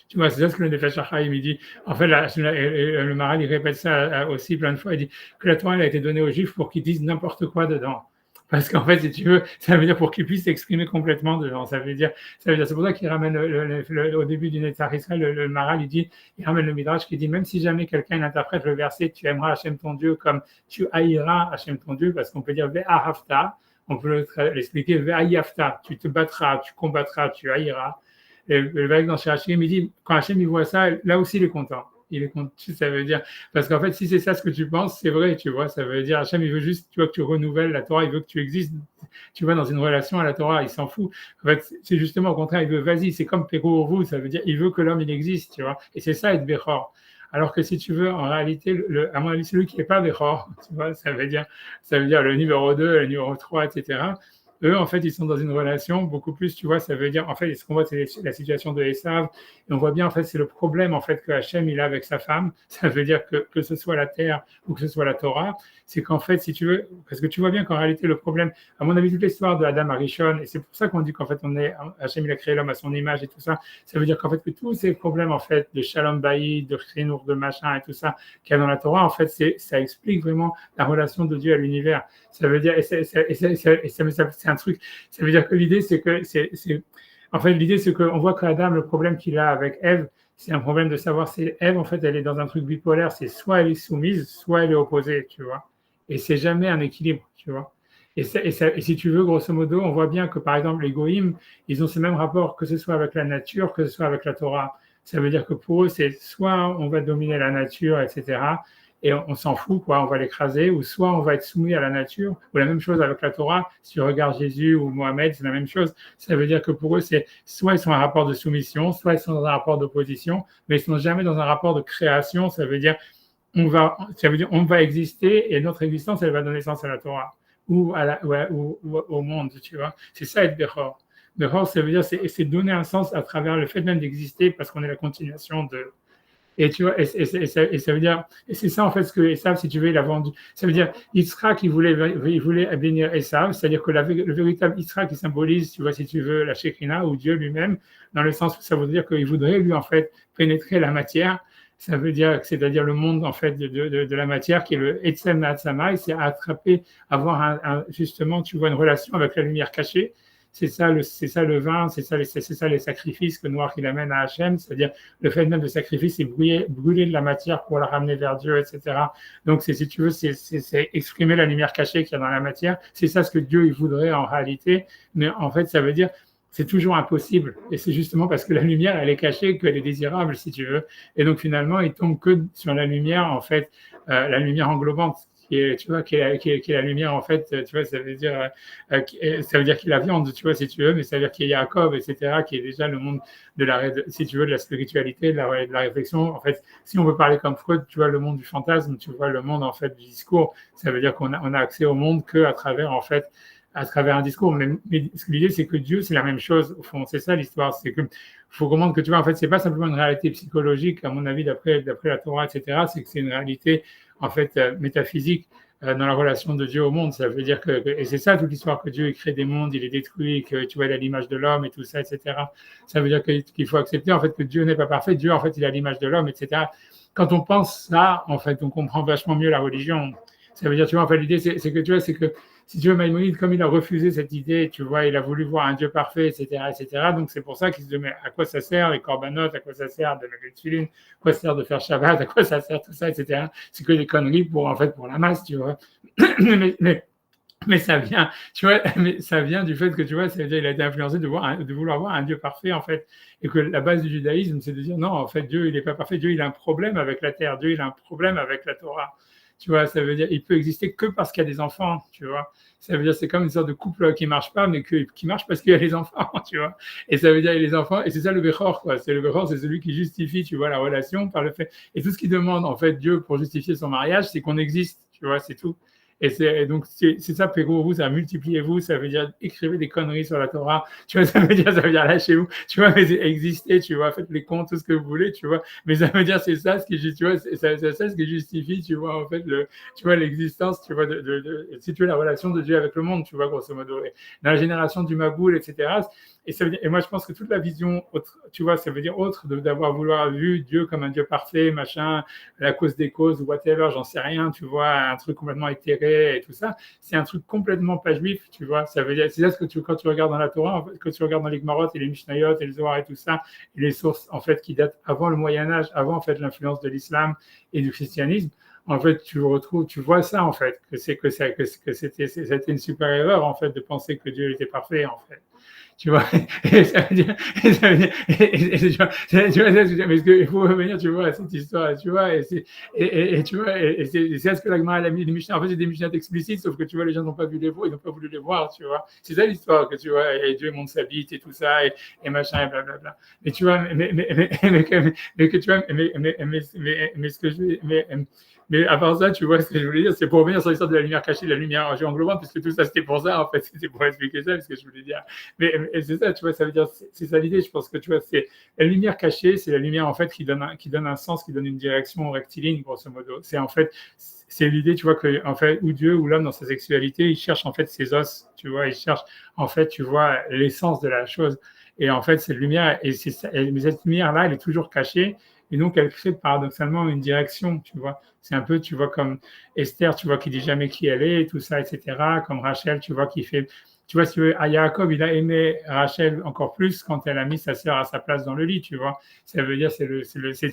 Tu vois, c'est ça ce que le Nefesh HaChaim il dit. En fait, le Maral, il répète ça aussi plein de fois. Il dit que la Torah elle a été donnée aux Juifs pour qu'ils disent n'importe quoi dedans. Parce qu'en fait, si tu veux, ça veut dire pour qu'ils puissent s'exprimer complètement dedans. C'est pour ça qu'il ramène au début du Netzach Israël, le Maral, il ramène le Midrash qui dit même si jamais quelqu'un interprète le verset, tu aimeras Hachem ton Dieu comme tu haïras Hachem ton Dieu, parce qu'on peut dire ve'ahavta, on peut l'expliquer ve'ayafta, tu te battras, tu combattras, tu haïras. Et le Vaïk dans Shirachim, il dit quand Hachem il voit ça, là aussi il est content. Il est content, ça veut dire, parce qu'en fait, si c'est ça ce que tu penses, c'est vrai, tu vois, ça veut dire, Hachem, il veut juste, tu vois, que tu renouvelles la Torah, il veut que tu existes, tu vois, dans une relation à la Torah, il s'en fout. En fait, c'est justement au contraire, il veut, vas-y, c'est comme Péro, ça veut dire, il veut que l'homme, il existe, tu vois, et c'est ça être Bechor. Alors que si tu veux, en réalité, à mon avis, celui qui n'est pas Bechor, tu vois, ça veut dire le numéro 2, le numéro 3, etc., eux, en fait, ils sont dans une relation beaucoup plus, tu vois, ça veut dire, en fait, ce qu'on voit, c'est la situation de Esav, et on voit bien, en fait, c'est le problème, en fait, que Hachem, il a avec sa femme, ça veut dire que ce soit la terre ou que ce soit la Torah, c'est qu'en fait, si tu veux, parce que tu vois bien qu'en réalité, le problème, à mon avis, toute l'histoire de Adam Arishon, et c'est pour ça qu'on dit qu'en fait, Hachem, il a créé l'homme à son image et tout ça, ça veut dire qu'en fait, que tous ces problèmes, en fait, de Shalom Bayit, de Chinour, de machin et tout ça, qu'il y a dans la Torah, en fait, ça explique vraiment la relation de Dieu à l'univers. Ça veut dire, c'est un truc, ça veut dire que l'idée, en fait, l'idée, c'est qu'on voit qu'Adam, le problème qu'il a avec Ève, c'est un problème de savoir si Ève, en fait, elle est dans un truc bipolaire, c'est soit elle est soumise, soit elle est opposée, tu vois. Et c'est jamais un équilibre, tu vois. Et si tu veux, grosso modo, on voit bien que, par exemple, les Goïms, ils ont ce même rapport, que ce soit avec la nature, que ce soit avec la Torah. Ça veut dire que pour eux, c'est soit on va dominer la nature, etc., et on s'en fout, quoi, on va l'écraser, ou soit on va être soumis à la nature, ou la même chose avec la Torah, si tu regardes Jésus ou Mohamed, c'est la même chose, ça veut dire que pour eux, c'est soit ils sont dans un rapport de soumission, soit ils sont dans un rapport d'opposition, mais ils ne sont jamais dans un rapport de création, ça veut dire on va exister, et notre existence, elle va donner sens à la Torah, ou au monde, tu vois, c'est ça être Bechor. Bechor, ça veut dire, c'est donner un sens à travers le fait même d'exister, parce qu'on est la continuation de... Et tu vois, et ça veut dire, et c'est ça en fait ce que Esav, si tu veux, il a vendu. Ça veut dire, Yitzhak, il voulait bénir Esav, c'est-à-dire que le véritable Yitzhak, qui symbolise, tu vois, si tu veux, la Shekinah ou Dieu lui-même, dans le sens où ça veut dire qu'il voudrait lui en fait pénétrer la matière. Ça veut dire, c'est-à-dire le monde en fait de la matière qui est le Etzem Na'atzamai, c'est attraper, avoir justement, tu vois, une relation avec la lumière cachée. C'est ça le vin, c'est ça les sacrifices que Noir il amène à Hachem, c'est-à-dire le fait même de sacrifice, c'est brûler de la matière pour la ramener vers Dieu, etc. Donc si tu veux, c'est exprimer la lumière cachée qu'il y a dans la matière. C'est ça ce que Dieu il voudrait en réalité, mais en fait ça veut dire c'est toujours impossible. Et c'est justement parce que la lumière, elle est cachée qu'elle est désirable, si tu veux. Et donc finalement, il tombe que sur la lumière, en fait, la lumière englobante. Qui est la lumière en fait, tu vois, ça veut dire qu'il y a la viande, tu vois, si tu veux, mais ça veut dire qu'il y a Jacob, etc., qui est déjà le monde si tu veux, de la spiritualité, de la réflexion. En fait, si on veut parler comme Freud, tu vois, le monde du fantasme, tu vois, le monde en fait du discours, ça veut dire qu'on a accès au monde qu'à travers en fait à travers un discours. Mais l'idée, c'est que Dieu, c'est la même chose. Au fond, c'est ça l'histoire. C'est que faut comprendre que tu vois, en fait, c'est pas simplement une réalité psychologique, à mon avis, d'après la Torah, etc. C'est que c'est une réalité, en fait, métaphysique dans la relation de Dieu au monde. Ça veut dire et c'est ça toute l'histoire, que Dieu il crée des mondes, il les détruit, que tu vois, il a l'image de l'homme et tout ça, etc. Ça veut dire qu'il faut accepter, en fait, que Dieu n'est pas parfait. Dieu, en fait, il a l'image de l'homme, etc. quand on pense ça, en fait, on comprend vachement mieux la religion. Ça veut dire, tu vois, en fait, l'idée, c'est que, tu vois, c'est que, si tu veux, Maïmonide, comme il a refusé cette idée, tu vois, il a voulu voir un Dieu parfait, etc., etc., donc c'est pour ça qu'il se dit, mais à quoi ça sert les corbanotes, à quoi ça sert de lever le tefilin, à quoi ça sert de faire Shabbat, à quoi ça sert tout ça, etc. C'est que des conneries pour, en fait, pour la masse, tu vois. mais ça vient, tu vois, mais ça vient du fait que, tu vois, c'est-à-dire il a été influencé de vouloir voir un Dieu parfait, en fait, et que la base du judaïsme, c'est de dire, non, en fait, Dieu, il n'est pas parfait, Dieu, il a un problème avec la terre, Dieu, il a un problème avec la Torah. Tu vois, ça veut dire il peut exister que parce qu'il y a des enfants, tu vois. Ça veut dire c'est comme une sorte de couple qui marche pas, mais qui marche parce qu'il y a les enfants, tu vois. Et ça veut dire il y a les enfants, et c'est ça le Bechor, quoi. C'est le Bechor, c'est celui qui justifie, tu vois, la relation par le fait. Et tout ce qu'il demande, en fait, Dieu pour justifier son mariage, c'est qu'on existe, tu vois, c'est tout. Et donc, c'est ça, Pérou, ça multipliez-vous, ça veut dire écrivez des conneries sur la Torah, tu vois, ça veut dire lâchez-vous, tu vois, mais existez, tu vois, faites les comptes, tout ce que vous voulez, tu vois, mais ça veut dire c'est ça ce qui, tu vois, c'est ça ce qui justifie, tu vois, en fait, tu vois, l'existence, tu vois, si tu veux, la relation de Dieu avec le monde, tu vois, grosso modo. Et dans la génération du Maboul, etc., et, ça veut dire, et moi, je pense que toute la vision, autre, tu vois, ça veut dire autre d'avoir vouloir vu Dieu comme un Dieu parfait, machin, la cause des causes, whatever, j'en sais rien, tu vois, un truc complètement éthéré et tout ça, c'est un truc complètement pas juif, tu vois. Ça veut dire, c'est ça ce que quand tu regardes dans la Torah, en fait, quand tu regardes dans les Gemarot et les Mishnayot et les Zohar et tout ça, et les sources, en fait, qui datent avant le Moyen-Âge, avant, en fait, l'influence de l'islam et du christianisme, en fait, tu vois ça, en fait, c'était une super erreur, en fait, de penser que Dieu était parfait, en fait. Tu vois, et ça veut dire, mais il faut revenir, tu vois, à cette histoire, tu vois, tu vois, et c'est ce que la Gemara a mis, les Mishnah, en fait, c'est des Mishnah explicites, sauf que tu vois, les gens n'ont pas vu les voir, ils n'ont pas voulu les voir, tu vois, c'est ça l'histoire, que tu vois, et Dieu monte sa bite et tout ça, et machin, et blablabla. Mais tu vois, mais que tu vois, mais ce que je, mais à part ça, tu vois, ce que je voulais dire, c'est pour revenir sur l'histoire de la lumière cachée, de la lumière en englobante, puisque tout ça, c'était pour ça, en fait, c'était pour expliquer ça, parce que je voulais dire. Mais c'est ça, tu vois, ça veut dire, c'est ça l'idée, je pense que, tu vois, c'est la lumière cachée, c'est la lumière, en fait, qui donne un sens, qui donne une direction rectiligne, grosso modo. C'est, en fait, c'est l'idée, tu vois, que, en fait, ou Dieu, ou l'homme, dans sa sexualité, il cherche, en fait, ses os, tu vois, il cherche, en fait, tu vois, l'essence de la chose. Et en fait, cette lumière, mais cette lumière-là, elle est toujours cachée. Et donc, elle crée paradoxalement une direction, tu vois. C'est un peu, tu vois, comme Esther, tu vois, qui dit jamais qui elle est, et tout ça, etc. Comme Rachel, tu vois, qui fait. Tu vois, si tu veux, Jacob, il a aimé Rachel encore plus quand elle a mis sa sœur à sa place dans le lit, tu vois. Ça veut dire, tu vois,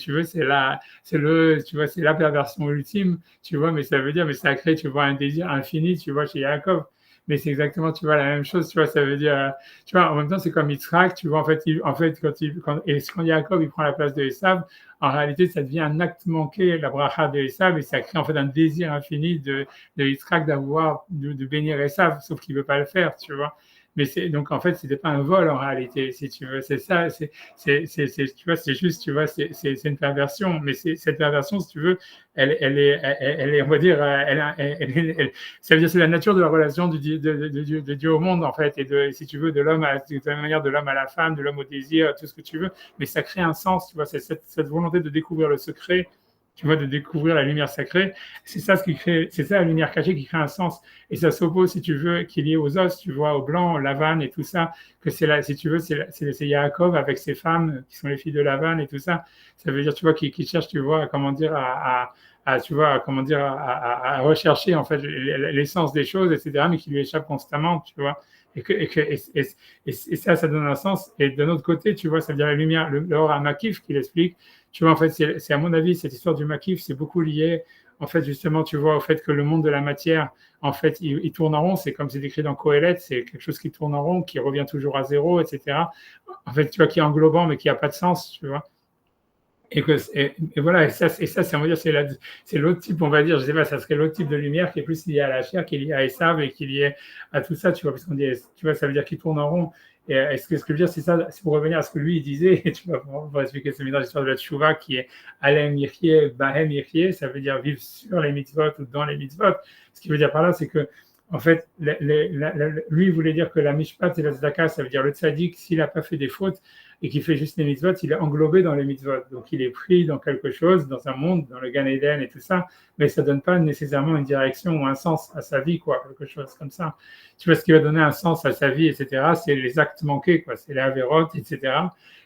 tu vois, c'est la perversion ultime, tu vois, mais ça veut dire, mais ça crée, tu vois, un désir infini, tu vois, chez Jacob. Mais c'est exactement, tu vois, la même chose, tu vois, ça veut dire, tu vois, en même temps, c'est comme Yitzhak, tu vois, en fait, quand Jacob, il prend la place de Esav, en réalité, ça devient un acte manqué, la bracha de Esav, et ça crée en fait un désir infini de Yitzhak de bénir Esav, sauf qu'il ne veut pas le faire, tu vois. Mais donc en fait, c'était pas un vol en réalité, si tu veux. C'est ça, tu vois, c'est juste, tu vois, c'est une perversion. Mais cette perversion, si tu veux, on va dire, ça veut dire c'est la nature de la relation de Dieu au monde en fait, et si tu veux, de la même manière de l'homme à la femme, de l'homme au désir, tout ce que tu veux. Mais ça crée un sens, tu vois, c'est cette volonté de découvrir le secret, tu vois, de découvrir la lumière sacrée. C'est ça la lumière cachée qui crée un sens. Et ça s'oppose, si tu veux, qui est lié aux os, tu vois, au blanc, Lavan et tout ça, que c'est là, si tu veux, c'est Yaakov avec ses femmes qui sont les filles de Lavan et tout ça. Ça veut dire, tu vois, qui cherche, tu vois, comment dire, tu vois, comment dire, à rechercher en fait l'essence des choses, etc., mais qui lui échappe constamment, tu vois. Et ça donne un sens. Et d'un autre côté, tu vois, ça veut dire la lumière, l'or à Makif qui l'explique. Tu vois, en fait, c'est à mon avis, cette histoire du Makif, c'est beaucoup lié, en fait, justement, tu vois, au fait que le monde de la matière, en fait, il tourne en rond. C'est comme c'est décrit dans Qohélet, c'est quelque chose qui tourne en rond, qui revient toujours à zéro, etc. En fait, tu vois, qui est englobant, mais qui n'a pas de sens, tu vois. Et voilà, et ça, c'est, on va dire, c'est l'autre type, on va dire, je sais pas, ça serait l'autre type de lumière qui est plus lié à la chair, qui est lié à Esav et qui est lié à tout ça, tu vois, parce qu'on dit, tu vois, ça veut dire qu'il tourne en rond. Et ce que je veux dire, c'est ça, c'est pour revenir à ce que lui il disait, et tu vois, pour expliquer ce dans l'histoire de la Tchouva qui est Alem Yirchie, Bahem Yirchie, ça veut dire vivre sur les mitzvot ou dans les mitzvot. Ce qui veut dire par là, c'est que, en fait, lui, il voulait dire que la mishpat et la tzedaka, ça veut dire le tzaddik, s'il n'a pas fait des fautes, et qui fait juste les mitzvot, il est englobé dans les mitzvot. Donc il est pris dans quelque chose, dans un monde, dans le Gan Eden et tout ça, mais ça ne donne pas nécessairement une direction ou un sens à sa vie, quoi, quelque chose comme ça. Tu vois, ce qui va donner un sens à sa vie, etc., c'est les actes manqués, quoi, c'est les avérotes, etc.,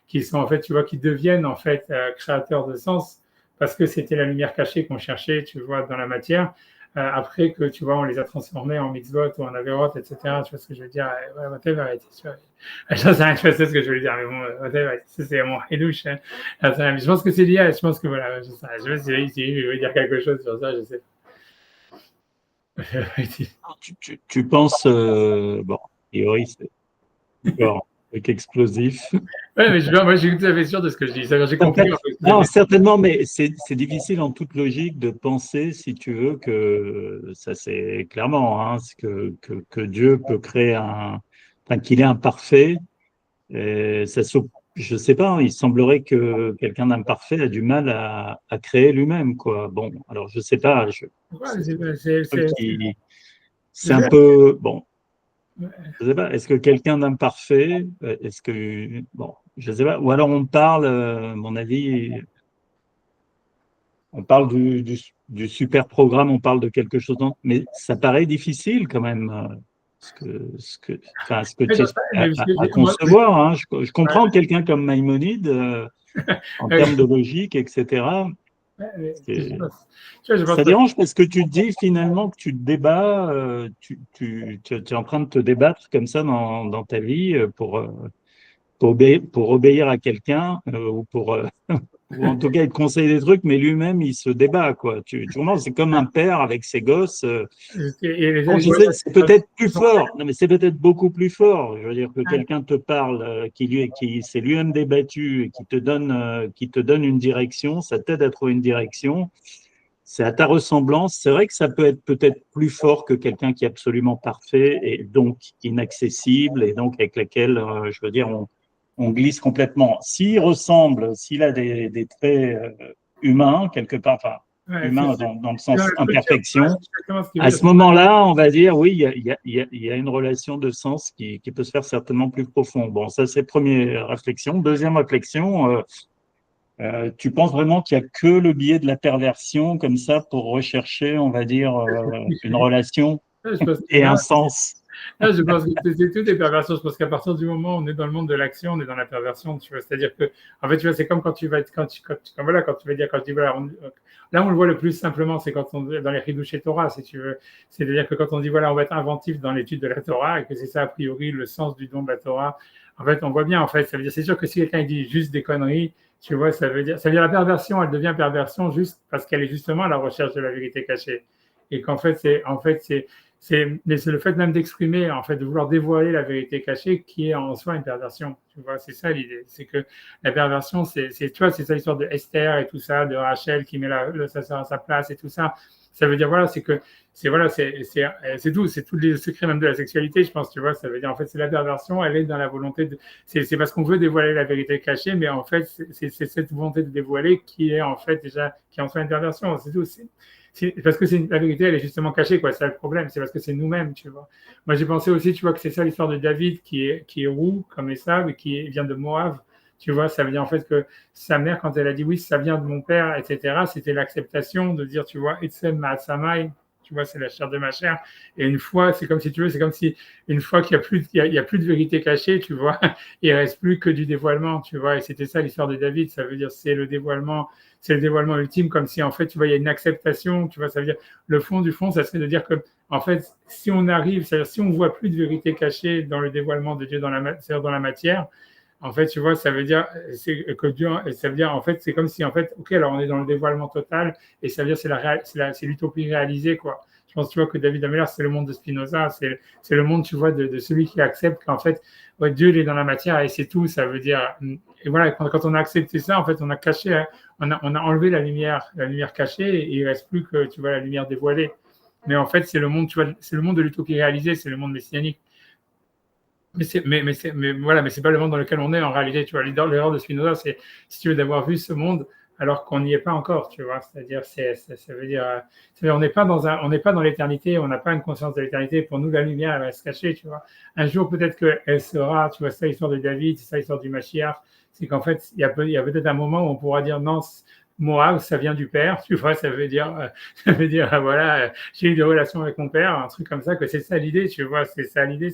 qui sont en fait, tu vois, qui deviennent en fait créateurs de sens parce que c'était la lumière cachée qu'on cherchait, tu vois, dans la matière. Après que, tu vois, on les a transformés en mitzvot ou en averot, etc. Tu vois ce que je veux dire? Ouais, whatever, tu vois. Je sais ce que je veux dire, mais bon, whatever, c'est mon hidouche. Hein. Je pense que c'est lié, je pense que voilà, je sais pas si je veux dire quelque chose sur ça, je sais pas. Tu penses, bon, a priori, c'est encore un truc explosif. Ouais, mais moi, je suis tout à fait sûr de ce que je dis. J'ai compris. Non, certainement, mais c'est difficile en toute logique de penser, si tu veux, que ça c'est clairement, hein, que Dieu peut créer enfin, qu'il est imparfait. Et je sais pas, il semblerait que quelqu'un d'imparfait a du mal à créer lui-même, quoi. Bon, alors je sais pas, c'est un peu, bon, je sais pas, est-ce que quelqu'un d'imparfait, bon, je sais pas, ou alors on parle, à mon avis, on parle du super programme, on parle de quelque chose d'autre, mais ça paraît difficile quand même, enfin, ce que tu à concevoir. Hein. Je comprends quelqu'un comme Maïmonide, en termes de logique, etc. Ça dérange parce que tu te dis finalement que tu te débats, tu es en train de te débattre comme ça dans ta vie pour obéir à quelqu'un ou en tout cas il te conseille des trucs, mais lui-même il se débat, quoi. Tu comprends, c'est comme un père avec ses gosses. Bon, je sais, c'est peut-être plus fort, non, mais c'est peut-être beaucoup plus fort. Je veux dire que quelqu'un te parle, qui s'est lui-même débattu et qui te donne une direction, ça t'aide à trouver une direction. C'est à ta ressemblance. C'est vrai que ça peut être peut-être plus fort que quelqu'un qui est absolument parfait et donc inaccessible et donc avec lequel, je veux dire, on glisse complètement. S'il ressemble, s'il a des traits humains quelque part, enfin humains dans le sens imperfection, à ce moment-là, on va dire oui, il y a une relation de sens qui peut se faire certainement plus profond. Bon, ça c'est première réflexion. Deuxième réflexion. Tu penses vraiment qu'il n'y a que le biais de la perversion comme ça pour rechercher, on va dire, une relation et un sens? Je pense que c'est toutes les perversions. Je pense qu'à partir du moment où on est dans le monde de l'action, on est dans la perversion. Tu vois, c'est-à-dire que, en fait, tu vois, c'est comme quand tu vas là où on le voit le plus simplement, c'est quand on dans les Hidushei Torah, si tu veux. C'est-à-dire que quand on dit voilà, on va être inventif dans l'étude de la Torah et que c'est ça a priori le sens du don de la Torah. En fait, on voit bien. En fait, ça veut dire, c'est sûr que si quelqu'un dit juste des conneries, tu vois, ça veut dire la perversion. Elle devient perversion juste parce qu'elle est justement à la recherche de la vérité cachée. Et qu'en fait, mais c'est le fait même d'exprimer, en fait, de vouloir dévoiler la vérité cachée qui est en soi une perversion. Tu vois, c'est ça l'idée. C'est que la perversion, tu vois, c'est ça l'histoire de Esther et tout ça, de Rachel qui met sa sœur à sa place et tout ça. Ça veut dire, voilà, c'est tout, c'est tous les secrets même de la sexualité, je pense, tu vois. Ça veut dire, en fait, c'est la perversion, elle est dans la volonté c'est parce qu'on veut dévoiler la vérité cachée, mais en fait, c'est cette volonté de dévoiler qui est en fait déjà, qui est en soi une perversion. C'est tout. Parce que la vérité, elle est justement cachée, quoi. C'est le problème. C'est parce que c'est nous-mêmes, tu vois. Moi, j'ai pensé aussi, tu vois, que c'est ça l'histoire de David qui est roux comme Esav et qui vient de Moab. Tu vois, ça veut dire en fait que sa mère, quand elle a dit oui, ça vient de mon père, etc., c'était l'acceptation de dire, tu vois, Etzem Ma'asamai, tu vois, c'est la chair de ma chair. Et une fois, c'est comme si tu veux, c'est comme si une fois qu'il y a plus de vérité cachée, tu vois, il reste plus que du dévoilement, tu vois. Et c'était ça l'histoire de David. Ça veut dire c'est le dévoilement ultime, comme si en fait, tu vois, il y a une acceptation, tu vois. Ça veut dire le fond du fond, ça serait de dire que en fait, si on arrive, c'est-à-dire si on voit plus de vérité cachée dans le dévoilement de Dieu dans la matière. En fait, tu vois, ça veut dire que Dieu, ça veut dire en fait, c'est comme si en fait, ok, alors on est dans le dévoilement total, et ça veut dire c'est l'utopie réalisée, quoi. Je pense, tu vois, que David Ameller, c'est le monde de Spinoza, c'est le monde, tu vois, de celui qui accepte qu'en fait, ouais, Dieu il est dans la matière et c'est tout. Ça veut dire, et voilà, quand on a accepté ça, en fait, on a caché, on a enlevé la lumière cachée, et il reste plus que, tu vois, la lumière dévoilée. Mais en fait, c'est le monde, tu vois, c'est le monde de l'utopie réalisée, c'est le monde messianique. Mais voilà, mais c'est pas le monde dans lequel on est en réalité. Tu vois, l'erreur de Spinoza, c'est si tu veux d'avoir vu ce monde alors qu'on n'y est pas encore. Tu vois, c'est-à-dire, ça veut dire, on n'est pas dans l'éternité, on n'a pas une conscience de l'éternité. Pour nous, la lumière, elle va se cacher. Tu vois, un jour peut-être qu'elle sera. Tu vois, c'est ça l'histoire de David, c'est ça l'histoire du Mashiach. C'est qu'en fait, il y a peut-être un moment où on pourra dire non. Moab, ça vient du père, tu vois, ça veut dire voilà, j'ai eu des relations avec mon père, un truc comme ça, que c'est ça l'idée, tu vois, c'est ça l'idée,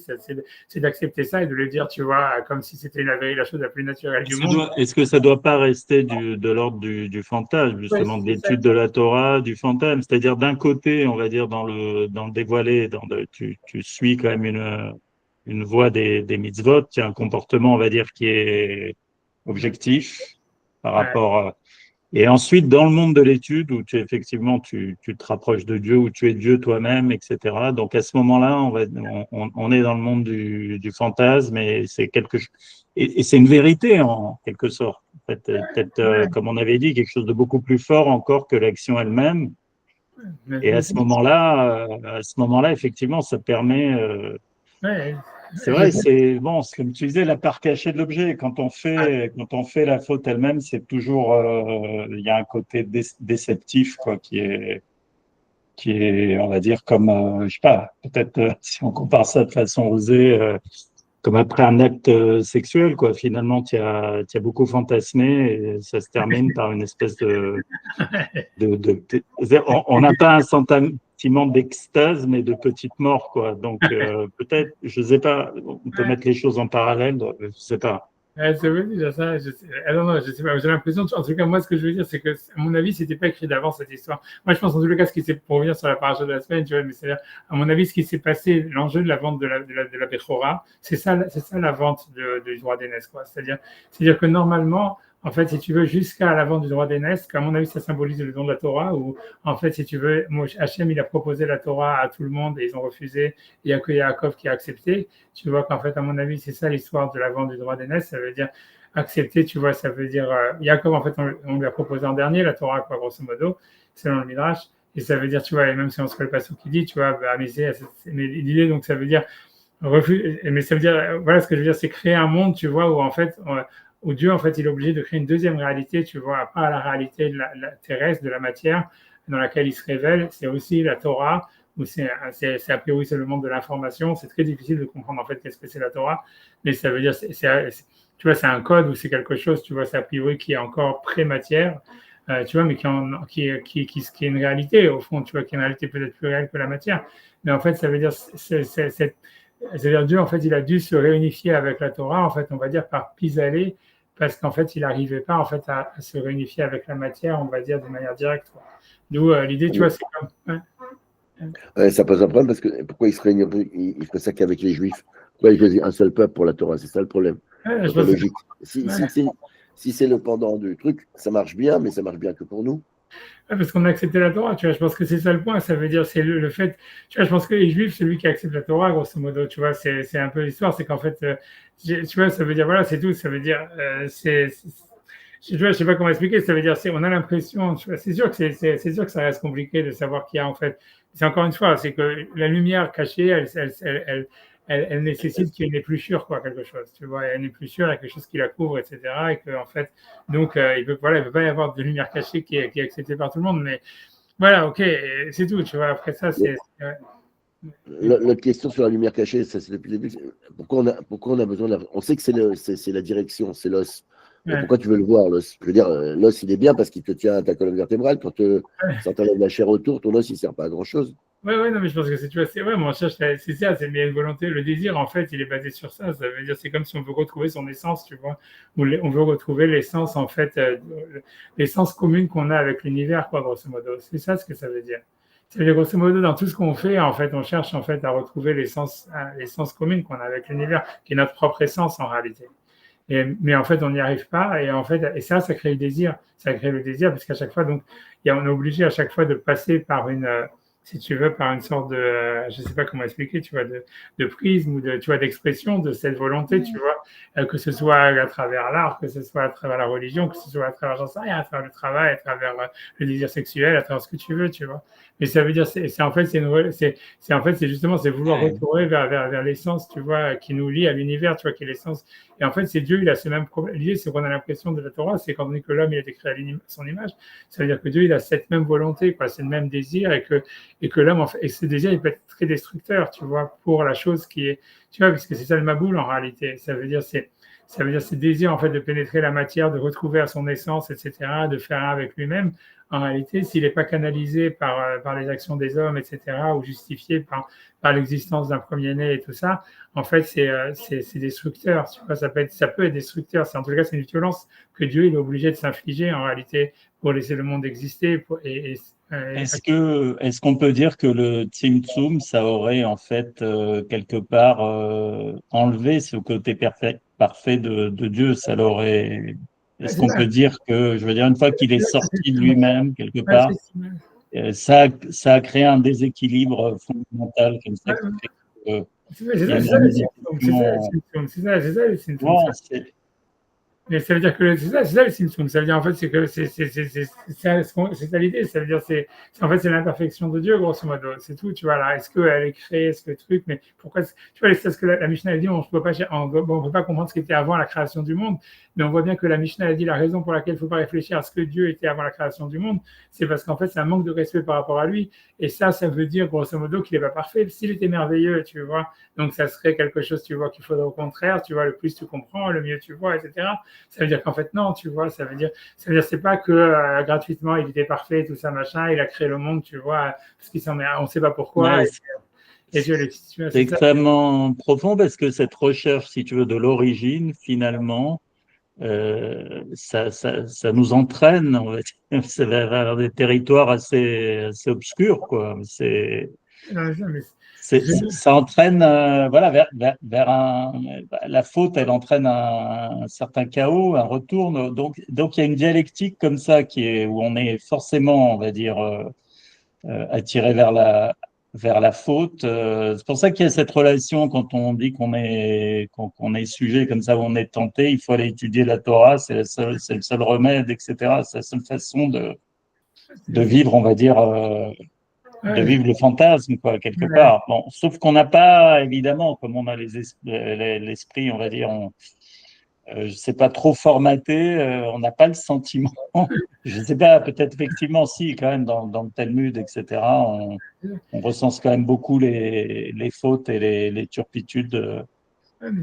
c'est d'accepter ça et de le dire, tu vois, comme si c'était la chose la plus naturelle du monde. Est-ce que ça ne doit pas rester de l'ordre du fantasme, Ouais, justement, de c'est ça. l'étude de la Torah, du fantasme? C'est-à-dire, d'un côté, on va dire, dans le dévoilé, tu suis quand même une voie des mitzvot, tu as un comportement, on va dire, qui est objectif par Ouais. rapport à. Et ensuite, dans le monde de l'étude, où effectivement, tu te rapproches de Dieu, où tu es Dieu toi-même, etc. Donc, à ce moment-là, on est dans le monde du fantasme et c'est quelque chose. Et c'est une vérité, en quelque sorte. En fait, peut-être, comme on avait dit, quelque chose de beaucoup plus fort encore que l'action elle-même. Et à ce moment-là, effectivement, ça permet. Ouais, C'est vrai, c'est bon, c'est comme tu disais, la part cachée de l'objet. Quand on fait la faute elle-même, c'est toujours, il y a un côté déceptif, quoi, qui est, on va dire, comme, je sais pas, peut-être si on compare ça de façon osée, comme après un acte sexuel, quoi. Finalement, tu as beaucoup fantasmé et ça se termine par une espèce on n'a pas un sentiment d'extase, mais de petite mort, quoi. Donc, peut-être, je sais pas, on peut mettre les choses en parallèle, je sais pas. ça veut dire ça. Non, non, je sais pas. J'ai l'impression, en tout cas, moi, ce que je veux dire, c'est que, à mon avis, c'était pas écrit d'avance cette histoire. Moi, je pense, en tout cas, ce qui s'est, pour revenir sur la paracha de la semaine, tu vois, mais c'est-à-dire, à mon avis, ce qui s'est passé, l'enjeu de la vente de la Bechora, c'est ça la vente du droit d'aînesse, quoi. C'est-à-dire que normalement, en fait, si tu veux, jusqu'à la vente du droit d'aînesse, qu'à mon avis, ça symbolise le don de la Torah, où, en fait, si tu veux, Hachem, il a proposé la Torah à tout le monde et ils ont refusé. Il n'y a que Yaakov qui a accepté. Tu vois qu'en fait, à mon avis, c'est ça l'histoire de la vente du droit d'aînesse. Ça veut dire accepter, tu vois, ça veut dire. Jacob, en fait, on lui a proposé en dernier la Torah, quoi, grosso modo, selon le Midrash. Et ça veut dire, tu vois, et même si on se fait le passage qui dit, tu vois, mais l'idée, donc, ça veut dire. Mais ça veut dire, voilà, ce que je veux dire, c'est créer un monde, tu vois, où en fait, où Dieu, en fait, il est obligé de créer une deuxième réalité, tu vois, à part la réalité de la terrestre, de la matière, dans laquelle il se révèle, c'est aussi la Torah, où a priori c'est le monde de l'information. C'est très difficile de comprendre en fait qu'est-ce que c'est la Torah, mais ça veut dire tu vois, c'est un code ou c'est quelque chose, tu vois, c'est a priori qui est encore pré-matière, tu vois, mais qui est une réalité au fond, tu vois, qui est une réalité peut-être plus réelle que la matière. Mais en fait, ça veut dire c'est-à-dire Dieu en fait il a dû se réunifier avec la Torah en fait on va dire par pis-aller parce qu'en fait il n'arrivait pas en fait à se réunifier avec la matière on va dire de manière directe, quoi. D'où l'idée, tu vois, c'est comme. Ouais, ça pose un problème parce que pourquoi il ferait ça qu'avec les Juifs? Pourquoi il choisit un seul peuple pour la Torah? C'est ça le problème. Ouais, C'est je pas pense logique. ouais. Si c'est le pendant du truc, ça marche bien, mais ça marche bien que pour nous. Ouais, parce qu'on a accepté la Torah, tu vois, je pense que c'est ça le point, ça veut dire, c'est le fait, tu vois, je pense que les Juifs, celui qui accepte la Torah, grosso modo, tu vois, c'est un peu l'histoire, c'est qu'en fait, tu vois, ça veut dire, voilà, c'est tout, ça veut dire, tu vois, je sais pas comment expliquer, ça veut dire, on a l'impression, tu vois, c'est sûr que c'est sûr que ça reste compliqué de savoir qui a, en fait, c'est encore une fois, c'est que la lumière cachée, elle nécessite qu'il y ait une épluchure, quoi, quelque chose, tu vois, une épluchure, il y a quelque chose qui la couvre, etc., et que, en fait, donc, voilà, il peut pas y avoir de lumière cachée qui est acceptée par tout le monde, mais voilà, ok, c'est tout, tu vois. Après ça, c'est. Ouais. L'autre question sur la lumière cachée, ça c'est depuis le début. Pourquoi on a besoin de la. On sait que c'est la direction, c'est l'os. Mais Ouais. pourquoi tu veux le voir, l'os? Je veux dire, l'os, il est bien parce qu'il te tient à ta colonne vertébrale. Quand ça t'enlève la chair autour, ton os, il ne sert pas à grand-chose. Ouais, ouais, non, mais je pense que tu vois, c'est, ouais, mon cherche, c'est ça, c'est bien une volonté. Le désir, en fait, il est basé sur ça. Ça veut dire, c'est comme si on veut retrouver son essence, tu vois, ou on veut retrouver l'essence, en fait, l'essence commune qu'on a avec l'univers, quoi, grosso modo. C'est ça ce que ça veut dire. Ça veut dire, grosso modo, dans tout ce qu'on fait, en fait, on cherche, en fait, à retrouver l'essence commune qu'on a avec l'univers, qui est notre propre essence, en réalité. Mais en fait, on n'y arrive pas. Et en fait, et ça crée le désir. Ça crée le désir, parce qu'à chaque fois, donc, on est obligé à chaque fois de passer par si tu veux, par une sorte de, je ne sais pas comment expliquer, tu vois, de prisme ou tu vois, d'expression de cette volonté, tu vois, que ce soit à travers l'art, que ce soit à travers la religion, que ce soit à travers, j'en sais rien, à travers le travail, à travers le désir sexuel, à travers ce que tu veux, tu vois. Mais ça veut dire, c'est en fait, c'est justement, c'est vouloir retourner vers l'essence, tu vois, qui nous lie à l'univers, tu vois, qui est l'essence. Et en fait, c'est Dieu, il a ce même problème. L'idée, c'est qu'on a l'impression de la Torah, c'est quand on dit que l'homme, il a été créé à son image, ça veut dire que Dieu, il a cette même volonté, quoi, c'est le même désir, et que l'homme, en fait, et ce désir, il peut être très destructeur, tu vois, pour la chose qui est, tu vois, parce que c'est ça le maboul en réalité. Ça veut dire, ça veut dire ce désir en fait de pénétrer la matière, de retrouver à son essence, etc., de faire un avec lui-même. En réalité, s'il n'est pas canalisé par les actions des hommes, etc., ou justifié par l'existence d'un premier-né et tout ça, en fait, c'est destructeur. Tu vois, ça peut être destructeur. En tout cas, c'est une violence que Dieu il est obligé de s'infliger en réalité pour laisser le monde exister. Est-ce qu'on peut dire que le Tzimtzum, ça aurait en fait quelque part enlevé ce côté parfait de Dieu, ça l'aurait. Est-ce qu'on peut dire que, je veux dire, une fois qu'il est sorti de lui-même quelque part, ça a créé un déséquilibre fondamental comme ça qui fait que il y a une mais ça veut dire que c'est ça le Simpson. Ça veut dire en fait c'est ça l'idée. Ça veut dire en fait c'est l'imperfection de Dieu grosso modo. C'est tout. Tu vois là. Est-ce qu'elle est créée, est-ce que le truc, mais pourquoi tu vois c'est ce que la Mishnah a dit. On ne peut pas comprendre ce qui était avant la création du monde, mais on voit bien que la Mishnah a dit la raison pour laquelle il ne faut pas réfléchir à ce que Dieu était avant la création du monde, c'est parce qu'en fait c'est un manque de respect par rapport à lui. Et ça veut dire grosso modo qu'il n'est pas parfait. S'il était merveilleux, tu vois, donc ça serait quelque chose, tu vois, qu'il faudrait au contraire, tu vois, le plus tu comprends, le mieux tu vois, etc. Ça veut dire qu'en fait, non, tu vois, ça veut dire, c'est pas que gratuitement, il était parfait, tout ça, machin, il a créé le monde, tu vois, parce on ne sait pas pourquoi. Ouais, c'est extrêmement profond parce que cette recherche, si tu veux, de l'origine, finalement, ça nous entraîne, on va dire, vers des territoires assez obscurs, quoi. Ça entraîne voilà, vers la faute, elle entraîne un certain chaos, un retour. Donc, il y a une dialectique comme ça où on est forcément, on va dire, attiré vers la faute. C'est pour ça qu'il y a cette relation quand on dit qu'on est sujet comme ça, où on est tenté, il faut aller étudier la Torah, c'est le seul remède, etc. C'est la seule façon de vivre, on va dire, de vivre le fantasme, quoi, quelque part. Bon, sauf qu'on n'a pas, évidemment, comme on a l'esprit, on va dire, je ne sais pas, trop formaté, on n'a pas le sentiment. Je ne sais pas, peut-être effectivement, si, quand même, dans le Talmud, etc., on recense quand même beaucoup les fautes et les turpitudes de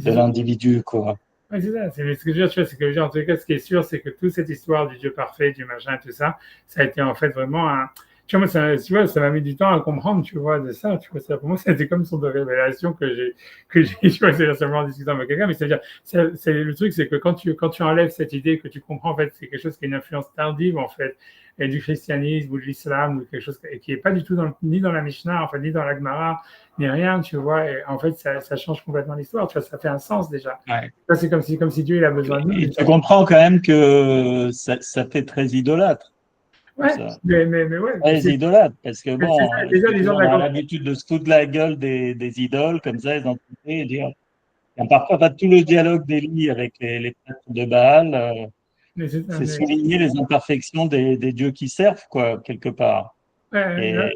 l'individu, quoi. Ouais, c'est ça. Mais ce que je veux dire, tu vois, c'est que en tout cas, ce qui est sûr, c'est que toute cette histoire du Dieu parfait, du machin, tout ça, ça a été en fait vraiment un. Tu vois, ça m'a mis du temps à comprendre, tu vois, de ça. Tu vois, ça, pour moi, c'était comme une sorte de révélation tu vois, c'est seulement en discutant avec quelqu'un, mais c'est-à-dire, le truc, c'est que quand tu enlèves cette idée, que tu comprends, en fait, c'est quelque chose qui est une influence tardive, en fait, et du christianisme ou de l'islam, ou quelque chose qui est pas du tout ni dans la Mishnah, en fait, ni dans la Gemara, ni rien, tu vois, et en fait, ça change complètement l'histoire, tu vois, ça fait un sens déjà. Ouais. C'est comme si Dieu il a besoin de nous. Et tu comprends quand même que ça fait très idolâtre. Ouais, mais ouais. Très idolâtre, parce que bon, déjà, on a l'habitude de se foutre de la gueule des idoles, comme ça, les entités, et dire. Et parfois, tout le dialogue d'Élie avec les prêtres de Baal, c'est souligner les imperfections des dieux qui servent, quoi, quelque part. Ouais.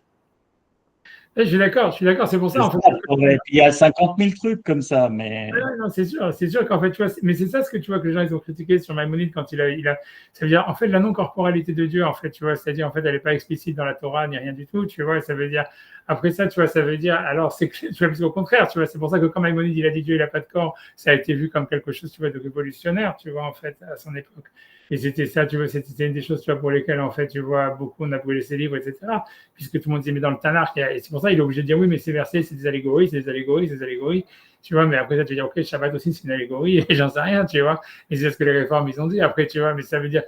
Je suis d'accord, c'est pour ça. En fait, il y a 50 000 trucs comme ça, mais. Non, c'est sûr qu'en fait, tu vois, mais c'est ça ce que tu vois que les gens ils ont critiqué sur Maïmonide quand il a, ça veut dire en fait la non-corporalité de Dieu, en fait, tu vois, c'est-à-dire en fait elle n'est pas explicite dans la Torah ni rien du tout, tu vois, ça veut dire après ça, tu vois, ça veut dire alors c'est tu vois, parce qu'au contraire, tu vois, c'est pour ça que quand Maïmonide il a dit Dieu il n'a pas de corps, ça a été vu comme quelque chose, tu vois, de révolutionnaire, tu vois, en fait, à son époque. Et c'était ça, tu vois, c'était une des choses, tu vois, pour lesquelles, en fait, tu vois, beaucoup on a brûlé ses livres, etc. Puisque tout le monde disait, mais dans le Tanakh, et c'est pour ça qu'il est obligé de dire, oui, mais ces versets, c'est des allégories, tu vois, mais après ça, tu vas dire, ok, Shabbat aussi, c'est une allégorie, et j'en sais rien, tu vois. Et c'est ce que les réformes, ils ont dit après, tu vois, mais ça veut dire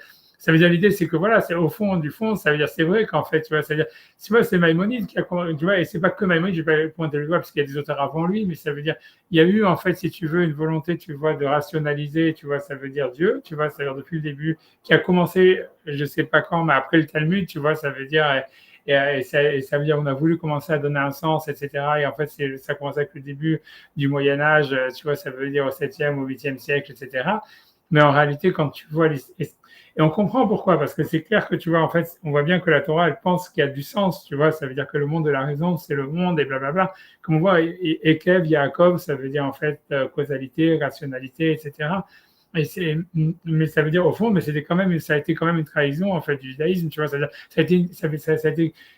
l'idée, c'est que voilà, c'est au fond du fond, ça veut dire, c'est vrai qu'en fait, tu vois, c'est-à-dire, tu vois, c'est Maïmonide qui a, tu vois, et c'est pas que Maïmonide, je vais pas pointer le doigt parce qu'il y a des auteurs avant lui, mais ça veut dire, il y a eu, en fait, si tu veux, une volonté, tu vois, de rationaliser, tu vois, ça veut dire Dieu, tu vois, c'est-à-dire depuis le début, qui a commencé, je sais pas quand, mais après le Talmud, tu vois, ça veut dire, et ça veut dire on a voulu commencer à donner un sens, etc. Et en fait, ça commence avec le début du Moyen-Âge, tu vois, ça veut dire au 7e, au 8e siècle, etc. Mais en réalité, quand tu vois et on comprend pourquoi, parce que c'est clair que tu vois, en fait, on voit bien que la Torah, elle pense qu'il y a du sens, tu vois, ça veut dire que le monde de la raison, c'est le monde, et blablabla. Comme on voit, Ekev, Yaakov, ça veut dire en fait causalité, rationalité, etc. Mais ça veut dire au fond, mais ça a été quand même une trahison en fait du judaïsme, tu vois, ça a été,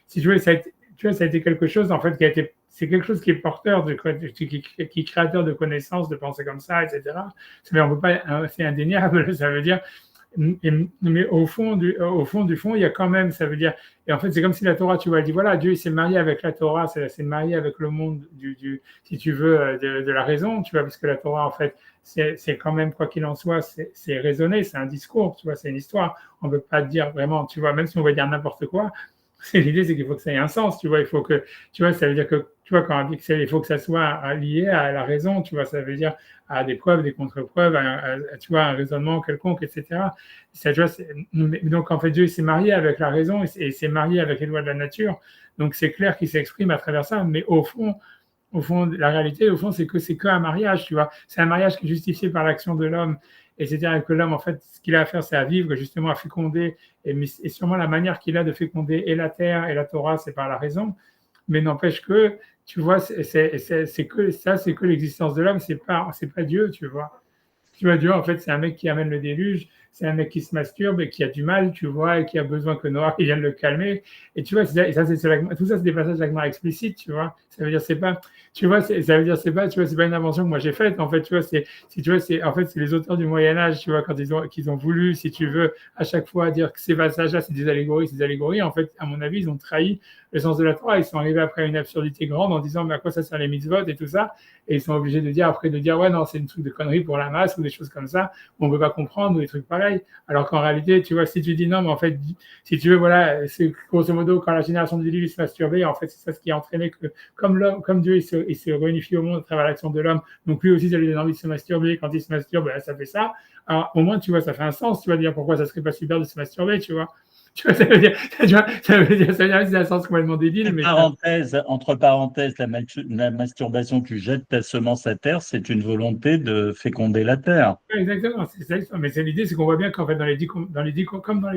si tu veux, tu vois, ça a été quelque chose, en fait, c'est quelque chose qui est porteur, qui est créateur de connaissances, de pensées comme ça, etc. Mais on peut pas, c'est indéniable, ça veut dire, mais au fond du fond, il y a quand même, ça veut dire, et en fait, c'est comme si la Torah, tu vois, elle dit, voilà, Dieu, il s'est marié avec la Torah, c'est marié avec le monde si tu veux, de la raison, tu vois, parce que la Torah, en fait, c'est quand même, quoi qu'il en soit, c'est raisonné, c'est un discours, tu vois, c'est une histoire. On ne peut pas dire vraiment, tu vois, même si on va dire n'importe quoi, l'idée, c'est qu'il faut que ça ait un sens, tu vois, il faut que, tu vois, ça veut dire que, tu vois, quand un pixel, il faut que ça soit lié à la raison, tu vois, ça veut dire à des preuves, des contre-preuves, tu vois, un raisonnement quelconque, etc. Ça, tu vois, donc, en fait, Dieu, il s'est marié avec la raison et s'est marié avec les lois de la nature. Donc, c'est clair qu'il s'exprime à travers ça, mais au fond, la réalité, au fond, c'est qu'un mariage, tu vois. C'est un mariage qui est justifié par l'action de l'homme. Et c'est-à-dire que l'homme, en fait, ce qu'il a à faire, c'est à vivre, justement, à féconder. Et sûrement la manière qu'il a de féconder et la terre et la Torah, c'est par la raison. Mais n'empêche que, tu vois, c'est que ça, c'est que l'existence de l'homme, c'est pas Dieu, tu vois. Tu vois, Dieu, en fait, c'est un mec qui amène le déluge, c'est un mec qui se masturbe et qui a du mal, tu vois, et qui a besoin que Noah vienne le calmer. Et tu vois, tout ça, c'est des passages d'Agmara explicites, tu vois. Ça veut dire, c'est pas, tu vois, ça veut dire, tu vois, c'est pas une invention que moi j'ai faite. En fait, tu vois, en fait, c'est les auteurs du Moyen-Âge, tu vois, quand qu'ils ont voulu, si tu veux, à chaque fois dire que ces passages-là, c'est des allégories, en fait, à mon avis, ils ont trahi le sens de la Torah. Ils sont arrivés après à une absurdité grande en disant, mais à quoi ça sert les mitzvot et tout ça. Et ils sont obligés de dire, ouais, non, c'est une truc de connerie pour la masse ou des choses comme ça, on ne peut pas comprendre ou des trucs pareils. Alors qu'en réalité, tu vois, si tu dis non, mais en fait, si tu veux, voilà, c'est grosso modo quand la génération du déluge se masturbait, en fait, c'est ça ce qui a entraîné que, comme Dieu, il se réunifie au monde à travers l'action de l'homme, donc lui aussi, ça lui donne envie de se masturber. Quand il se masturbe, ben, ça fait ça. Alors, au moins, tu vois, ça fait un sens, tu vas dire pourquoi ça serait pas super de se masturber, tu vois. Tu vois, ça veut dire, tu vois, ça veut dire, c'est un sens complètement débile, mais entre parenthèses, la masturbation, tu jettes ta semence à terre, c'est une volonté de féconder la terre. exactement, c'est ça l'histoire. Mais c'est l'idée, c'est qu'on voit bien qu'en fait, comme dans les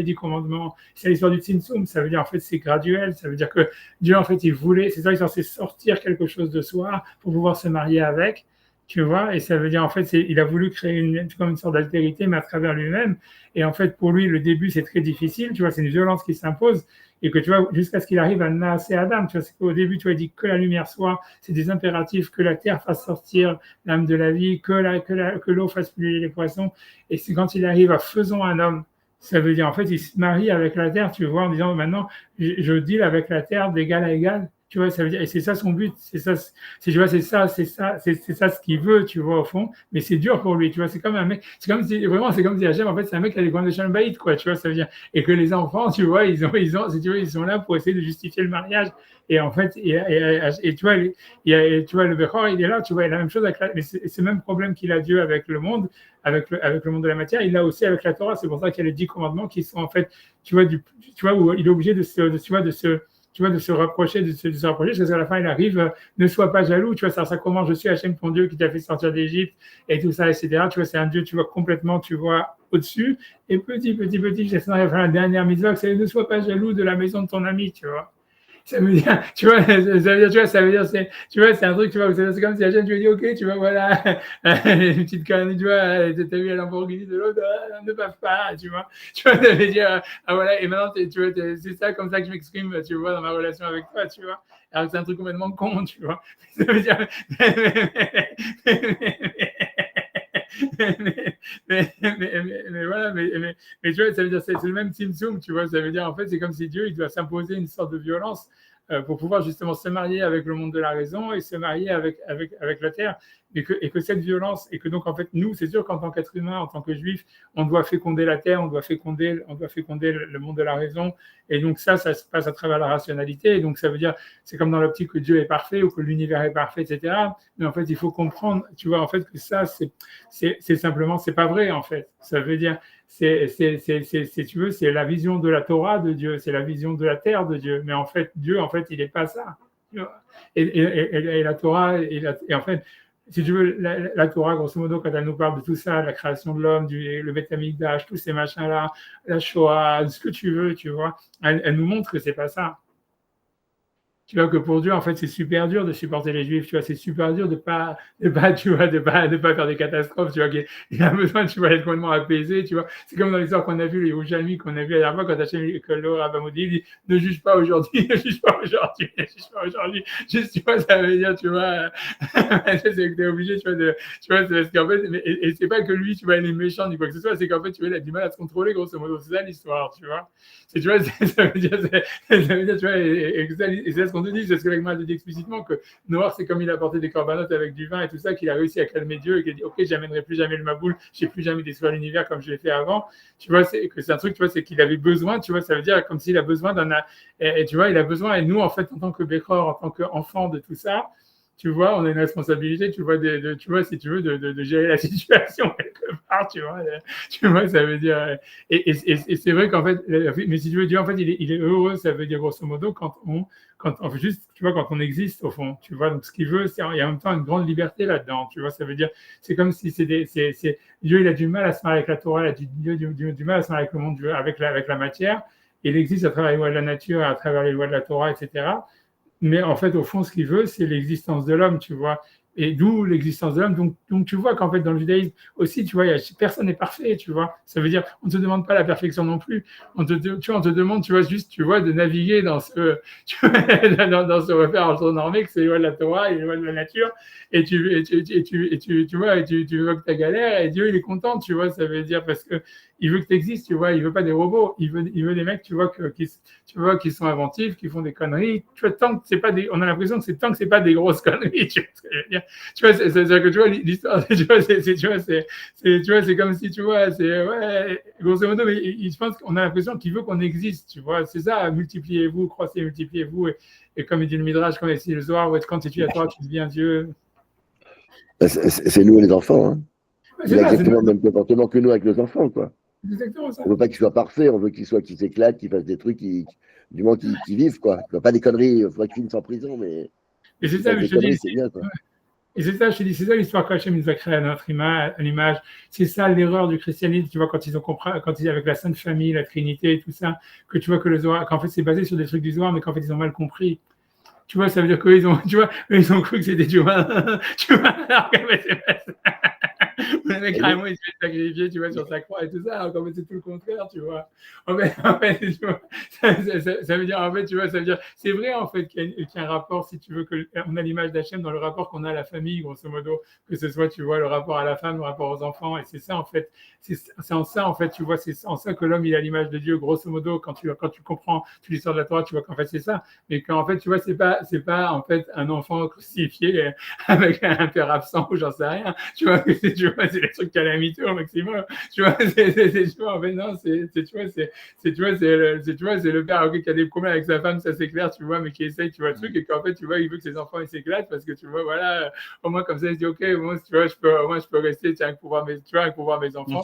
10 commandements, c'est l'histoire du tsinsum. Ça veut dire, en fait, c'est graduel. Ça veut dire que Dieu, en fait, il voulait, c'est ça l'histoire, c'est sortir quelque chose de soi pour pouvoir se marier avec, tu vois. Et ça veut dire, en fait, il a voulu créer comme une sorte d'altérité, mais à travers lui-même. Et en fait, pour lui, le début, c'est très difficile. Tu vois, c'est une violence qui s'impose. Et que tu vois, jusqu'à ce qu'il arrive à Naasé Adam, tu vois, c'est qu'au début, tu vois, il dit que la lumière soit, c'est des impératifs, que la terre fasse sortir l'âme de la vie, que l'eau fasse pulluler les poissons. Et c'est quand il arrive à faisons un homme, ça veut dire, en fait, il se marie avec la terre, tu vois, en disant, maintenant, je deal avec la terre d'égal à égal. Tu vois, ça veut dire, et c'est ça son but, c'est ça, tu vois, c'est ça ce qu'il veut, tu vois, au fond, mais c'est dur pour lui, tu vois, c'est comme un mec, c'est comme si Hachem, en fait, c'est un mec qui a des grands de Shalom quoi, tu vois, ça veut dire, et que les enfants, tu vois, si tu vois, ils sont là pour essayer de justifier le mariage, et en fait, et tu vois, tu vois, le Bechor, il est là, tu vois, il a la même chose c'est le même problème qu'il a Dieu avec le monde, avec le monde de la matière, il l'a aussi avec la Torah, c'est pour ça qu'il y a les 10 commandements qui sont, en fait, tu vois, où il est obligé de se rapprocher, parce qu'à la fin, il arrive, ne sois pas jaloux, tu vois, ça commence, je suis Hachem, ton Dieu, qui t'a fait sortir d'Égypte, et tout ça, etc. Tu vois, c'est un Dieu, tu vois, complètement, tu vois, au-dessus, et petit, j'essaie de faire la dernière mitzvah, c'est ne sois pas jaloux de la maison de ton ami, tu vois. Ça veut dire, tu vois, tu vois, c'est un truc, tu vois, c'est comme si Hachem, tu lui dis, ok, tu vois, voilà, une petite connerie, tu vois, t'as vu la Lamborghini de l'autre, ne bave pas, tu vois, ça veut dire, voilà, et maintenant, tu vois, c'est ça, comme ça que je m'exprime, tu vois, dans ma relation avec toi, tu vois, alors que c'est un truc complètement con, tu vois, ça veut dire, mais voilà, mais tu vois, ça veut dire, c'est le même Tzimtzum, tu vois, ça veut dire, en fait, c'est comme si Dieu, il doit s'imposer une sorte de violence pour pouvoir justement se marier avec le monde de la raison et se marier avec la terre. Et que cette violence, et que donc, en fait, nous, c'est sûr qu'en tant qu'être humain, en tant que juif, on doit féconder la terre, on doit féconder le monde de la raison. Et donc, ça se passe à travers la rationalité. Et donc, ça veut dire, c'est comme dans l'optique que Dieu est parfait ou que l'univers est parfait, etc. Mais en fait, il faut comprendre, tu vois, en fait, que ça, c'est simplement, c'est pas vrai, en fait. Ça veut dire, tu veux, c'est la vision de la Torah de Dieu, c'est la vision de la terre de Dieu. Mais en fait, Dieu, en fait, il n'est pas ça. Et la Torah, et en fait, si tu veux, la Torah, grosso modo, quand elle nous parle de tout ça, la création de l'homme, le Beth Amikdash, tous ces machins-là, la Shoah, ce que tu veux, tu vois, elle nous montre que c'est pas ça. tu vois, que pour Dieu, en fait, c'est super dur de supporter les Juifs, tu vois, c'est super dur tu vois, de pas faire des catastrophes, tu vois, il a besoin, tu vois, d'être complètement apaisé, tu vois. C'est comme dans l'histoire qu'on a vu, les Yerushalmi, qu'on a vu la dernière fois, quand Hachem, que le Rabbamoudi dit, ne juge pas aujourd'hui, ne juge pas aujourd'hui, ne juge pas aujourd'hui. Juste, tu vois, ça veut dire, tu vois, c'est que t'es obligé, tu vois, tu vois, c'est parce qu'en fait, et c'est pas que lui, tu vois, il est méchant, ni quoi que ce soit, c'est qu'en fait, tu vois, il a du mal à se contrôler, grosso modo, c'est ça l'histoire, tu vois. Tu vois, ça veut dire, tu vois, et c'est ce qu'on te dit, c'est ce que l'Agma te dit explicitement, que Noir, c'est comme il a apporté des corbanotes avec du vin et tout ça, qu'il a réussi à calmer Dieu et qu'il a dit, ok, j'amènerai plus jamais le Maboul, je n'ai plus jamais détruire l'univers comme je l'ai fait avant. Tu vois, c'est un truc, tu vois, c'est qu'il avait besoin, tu vois, ça veut dire comme s'il a besoin et tu vois, il a besoin, et nous, en fait, en tant que Bécor, en tant qu'enfant de tout ça, tu vois, on a une responsabilité, tu vois, tu vois, si tu veux, de gérer la situation quelque part, tu vois, ça veut dire, et c'est vrai qu'en fait, mais si tu veux dire, en fait, il est heureux, ça veut dire grosso modo quand juste, tu vois, quand on existe au fond, tu vois, donc ce qu'il veut, il y a en même temps une grande liberté là-dedans, tu vois, ça veut dire, c'est comme si Dieu, il a du mal à se marier avec la Torah, il a du mal à se marier avec le monde, avec la matière, il existe à travers les lois de la nature, à travers les lois de la Torah, etc. Mais en fait, au fond, ce qu'il veut, c'est l'existence de l'homme, tu vois. Et d'où l'existence de l'homme. Donc, tu vois qu'en fait, dans le judaïsme aussi, tu vois, personne n'est parfait, tu vois. Ça veut dire, on ne te demande pas la perfection non plus. On te demande, tu vois, juste, tu vois, de naviguer dans tu vois, dans ce repère orthonormé que c'est les lois de la Torah et les lois de la nature. Et tu vois, tu vois que tu galère et Dieu, il est content, tu vois. Ça veut dire parce que il veut que tu existes, tu vois. Il veut pas des robots. Il veut des mecs, tu vois, qui sont inventifs, qui font des conneries. Tu vois, tant que c'est pas on a l'impression que c'est tant que c'est pas des grosses conneries, tu vois ce que je veux dire. Tu vois, c'est-à-dire que tu vois l'histoire, tu vois, c'est comme si, tu vois, c'est, ouais, grosso modo, mais je pense qu'on a l'impression qu'il veut qu'on existe, tu vois. C'est ça, multipliez-vous, croissez, multipliez-vous, et comme il dit le Midrash, comme il dit le Zohar, quand tu étudies la Torah, tu deviens Dieu. C'est nous les enfants, hein. Il a Ça, exactement le même comportement que nous avec nos enfants, quoi. c'est exactement ça. On veut pas qu'ils soient parfaits, on veut qu'ils s'éclatent, qu'ils fassent des trucs, du moins qu'ils vivent, quoi. Pas des conneries, il faudrait qu'ils finissent en prison, Et mais c'est qu'ils ça, fassent mais des je te dis, conneries, c'est bien, quoi. et c'est ça, je te dis, c'est ça l'histoire qu'Hachem nous a créée à notre image. C'est ça l'erreur du christianisme, tu vois, quand ils ont compris, avec la Sainte Famille, la Trinité et tout ça, que tu vois que le Zohar, qu'en fait c'est basé sur des trucs du Zohar, mais qu'en fait ils ont mal compris. Tu vois, ça veut dire qu'ils ont, tu vois, ils ont cru que c'était, tu vois, alors qu'en fait, c'est pas ça. Le mec, carrément, il se fait sacrifier, tu vois, sur sa croix et tout ça, alors qu'en fait, c'est tout le contraire, tu vois. En fait tu vois, ça veut dire, en fait, tu vois, ça veut dire, c'est vrai, en fait, qu'il y a un rapport, si tu veux, qu'on a l'image d'Hachem dans le rapport qu'on a à la famille, grosso modo, que ce soit, tu vois, le rapport à la femme, le rapport aux enfants, et c'est ça, en fait, c'est en ça, en fait, tu vois, c'est en ça que l'homme, il a l'image de Dieu, grosso modo, quand tu comprends toute l'histoire de la Torah, tu vois qu'en fait, c'est ça. Mais qu'en fait, tu vois, c'est pas, en fait, un enfant crucifié avec un père absent ou j'en sais rien. Tu vois, c'est des trucs calamiteux au maximum. Tu vois, tu vois, en fait, non, c'est le père qui a des problèmes avec sa femme, ça c'est clair, tu vois, mais qui essaye, tu vois, le truc, et qu'en fait, tu vois, il veut que ses enfants, ils s'éclatent parce que, tu vois, voilà, au moins, comme ça, il se dit, ok, bon, tu vois, je peux rester, tiens, pour voir mes enfants.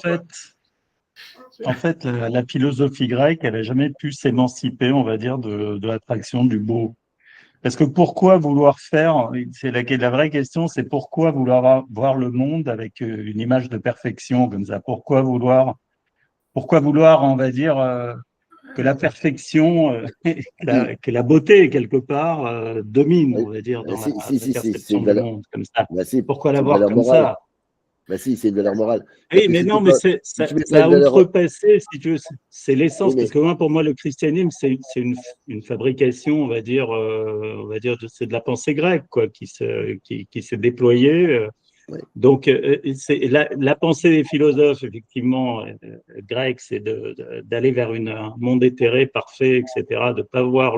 En fait, la philosophie grecque, elle n'a jamais pu s'émanciper, on va dire, de l'attraction du beau. Parce que pourquoi vouloir faire, c'est la vraie question, c'est pourquoi vouloir voir le monde avec une image de perfection comme ça? Pourquoi vouloir, on va dire, que la perfection, que la beauté, quelque part, domine, on va dire, dans la c'est perception du monde, comme ça. Pourquoi la une voir valeur comme morale. ça? Si, c'est une valeur morale. Oui, mais non, mais Si tu mets pas ça une a valeur. outrepassé, si tu veux, c'est l'essence, Oui, parce que moi, pour moi, le christianisme, c'est une fabrication, on va dire, c'est de la pensée grecque, quoi, qui s'est déployée. ouais. Donc, c'est la pensée des philosophes, effectivement, grecs, c'est d'aller vers un monde éthéré, parfait, etc., de ne pas voir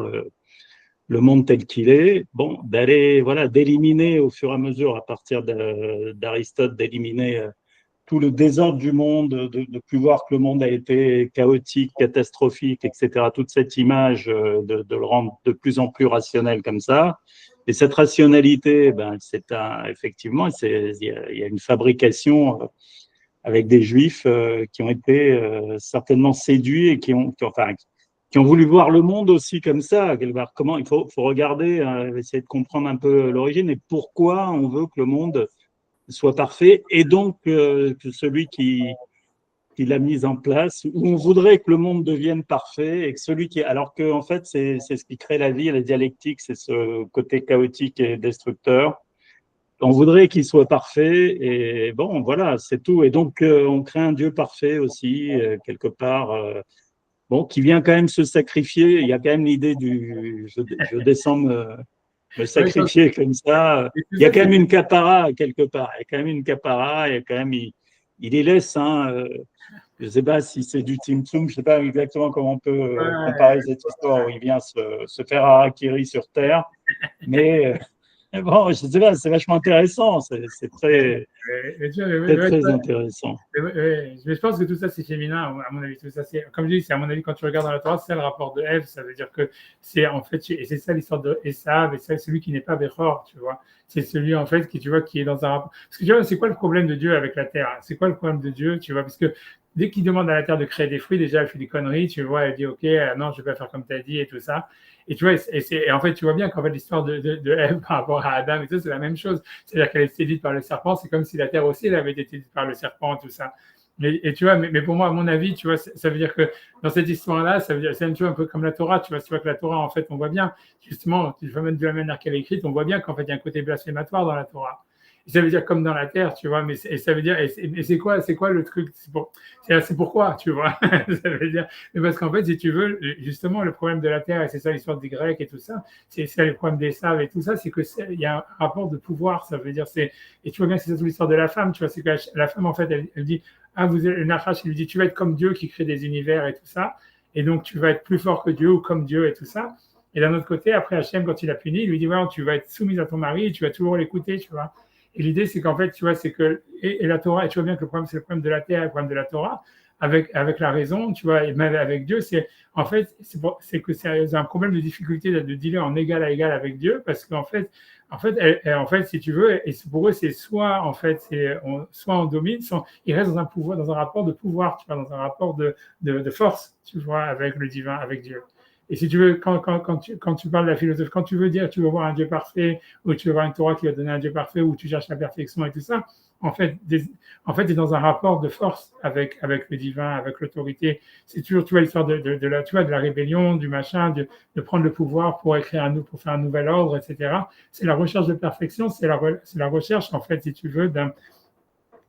le monde tel qu'il est, bon, d'éliminer au fur et à mesure, à partir d'Aristote, d'éliminer tout le désordre du monde, de plus voir que le monde a été chaotique, catastrophique, etc. Toute cette image, de le rendre de plus en plus rationnel comme ça. Et cette rationalité, effectivement, il y a une fabrication avec des juifs qui ont été certainement séduits et qui ont voulu voir le monde aussi comme ça. Comment il faut regarder, essayer de comprendre un peu l'origine et pourquoi on veut que le monde soit parfait, et donc que celui qui qu'il a mise en place, où on voudrait que le monde devienne parfait et que celui qui… Alors que, en fait, c'est ce qui crée la vie, la dialectique, c'est ce côté chaotique et destructeur. On voudrait qu'il soit parfait et bon, voilà, c'est tout. Et donc, on crée un Dieu parfait aussi, quelque part, bon, qui vient quand même se sacrifier. Il y a quand même l'idée du… Je descends me sacrifier comme ça. Il y a quand même une capara quelque part. Il y a quand même une capara. Il y a quand même… Il les laisse, hein, je ne sais pas si c'est du Tsum Tsum, je ne sais pas exactement comment on peut comparer cette histoire où il vient se faire harakiri sur Terre, mais bon, je ne sais pas, c'est vachement intéressant, c'est très, très intéressant. Mais je pense que tout ça, c'est féminin, à mon avis. Tout ça, comme je dis, c'est à mon avis, quand tu regardes dans la Torah, c'est le rapport de Ève. Ça veut dire que c'est en fait, et c'est ça l'histoire de Esav, et c'est celui qui n'est pas Béchor, tu vois. C'est celui, en fait, qui, tu vois, qui est dans un rapport. Parce que tu vois, c'est quoi le problème de Dieu avec la terre? C'est quoi le problème de Dieu, tu vois? Parce que dès qu'il demande à la terre de créer des fruits, déjà, elle fait des conneries, tu vois, elle dit, OK, non, je vais pas faire comme tu as dit et tout ça. Et tu vois, et en fait, tu vois bien qu'en fait, l'histoire de Ève par rapport à Adam et tout, c'est la même chose. C'est-à-dire qu'elle est séduite par le serpent, c'est comme si la terre aussi, elle avait été séduite par le serpent, tout ça. Et tu vois, mais pour moi, à mon avis, tu vois, ça veut dire que dans cette histoire-là, ça veut dire, c'est un peu comme la Torah, tu vois que la Torah, en fait, on voit bien, justement, tu vois même de la manière qu'elle est écrite, on voit bien qu'en fait, il y a un côté blasphématoire dans la Torah. Et ça veut dire comme dans la terre, tu vois, mais ça veut dire, et c'est quoi le truc? C'est pourquoi, tu vois, ça veut dire, mais parce qu'en fait, si tu veux, justement, le problème de la terre, et c'est ça l'histoire des Grecs et tout ça, c'est ça le problème des Slaves et tout ça, c'est que il y a un rapport de pouvoir, ça veut dire, et tu vois bien, c'est ça l'histoire de la femme, tu vois, c'est que la femme, en fait, elle dit, ah, le Nachash, il lui dit, tu vas être comme Dieu qui crée des univers et tout ça, et donc tu vas être plus fort que Dieu ou comme Dieu et tout ça. Et d'un autre côté, après Hachem, quand il a puni, il lui dit, ouais, tu vas être soumise à ton mari, et tu vas toujours l'écouter, tu vois. Et l'idée, c'est qu'en fait, tu vois, c'est que, et la Torah, et tu vois bien que le problème, c'est le problème de la terre, le problème de la Torah, avec la raison, tu vois, et même avec Dieu, en fait, c'est que c'est un problème de difficulté de dealer en égal à égal avec Dieu, parce qu'en fait, si tu veux, et pour eux, c'est soit, en fait, soit on domine, soit ils restent dans un pouvoir, dans un rapport de pouvoir, tu vois, dans un rapport de force, tu vois, avec le divin, avec Dieu. Et si tu veux, quand tu parles de la philosophie, quand tu veux dire, tu veux voir un Dieu parfait, ou tu veux voir une Torah qui va donner un Dieu parfait, ou tu cherches la perfection et tout ça, en fait, tu es dans un rapport de force avec le divin, avec l'autorité. C'est toujours, tu vois, l'histoire de la rébellion, du machin, de prendre le pouvoir pour pour faire un nouvel ordre, etc. C'est la recherche de perfection, c'est la recherche, en fait, si tu veux,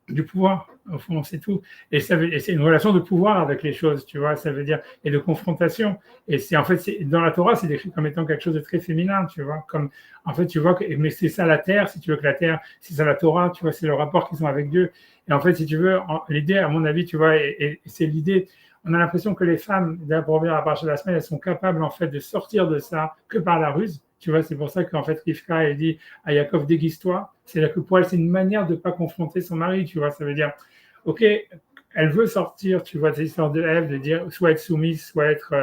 du pouvoir, au fond, c'est tout. Et c'est une relation de pouvoir avec les choses, tu vois, ça veut dire, et de confrontation. Et en fait, dans la Torah, c'est décrit comme étant quelque chose de très féminin, tu vois, comme, en fait, tu vois, mais c'est ça la terre, si tu veux que la terre, c'est ça la Torah, tu vois, c'est le rapport qu'ils ont avec Dieu. Et en fait, si tu veux, l'idée, à mon avis, tu vois, et c'est l'idée, on a l'impression que les femmes, pour revenir à partir de la semaine, elles sont capables, en fait, de sortir de ça que par la ruse. Tu vois, c'est pour ça qu'en fait, Rivka, elle dit à Yaakov, déguise-toi. C'est-à-dire que pour elle, c'est une manière de ne pas confronter son mari, tu vois. Ça veut dire, OK, elle veut sortir, tu vois, cette histoire de Ève, de dire soit être soumise, soit être,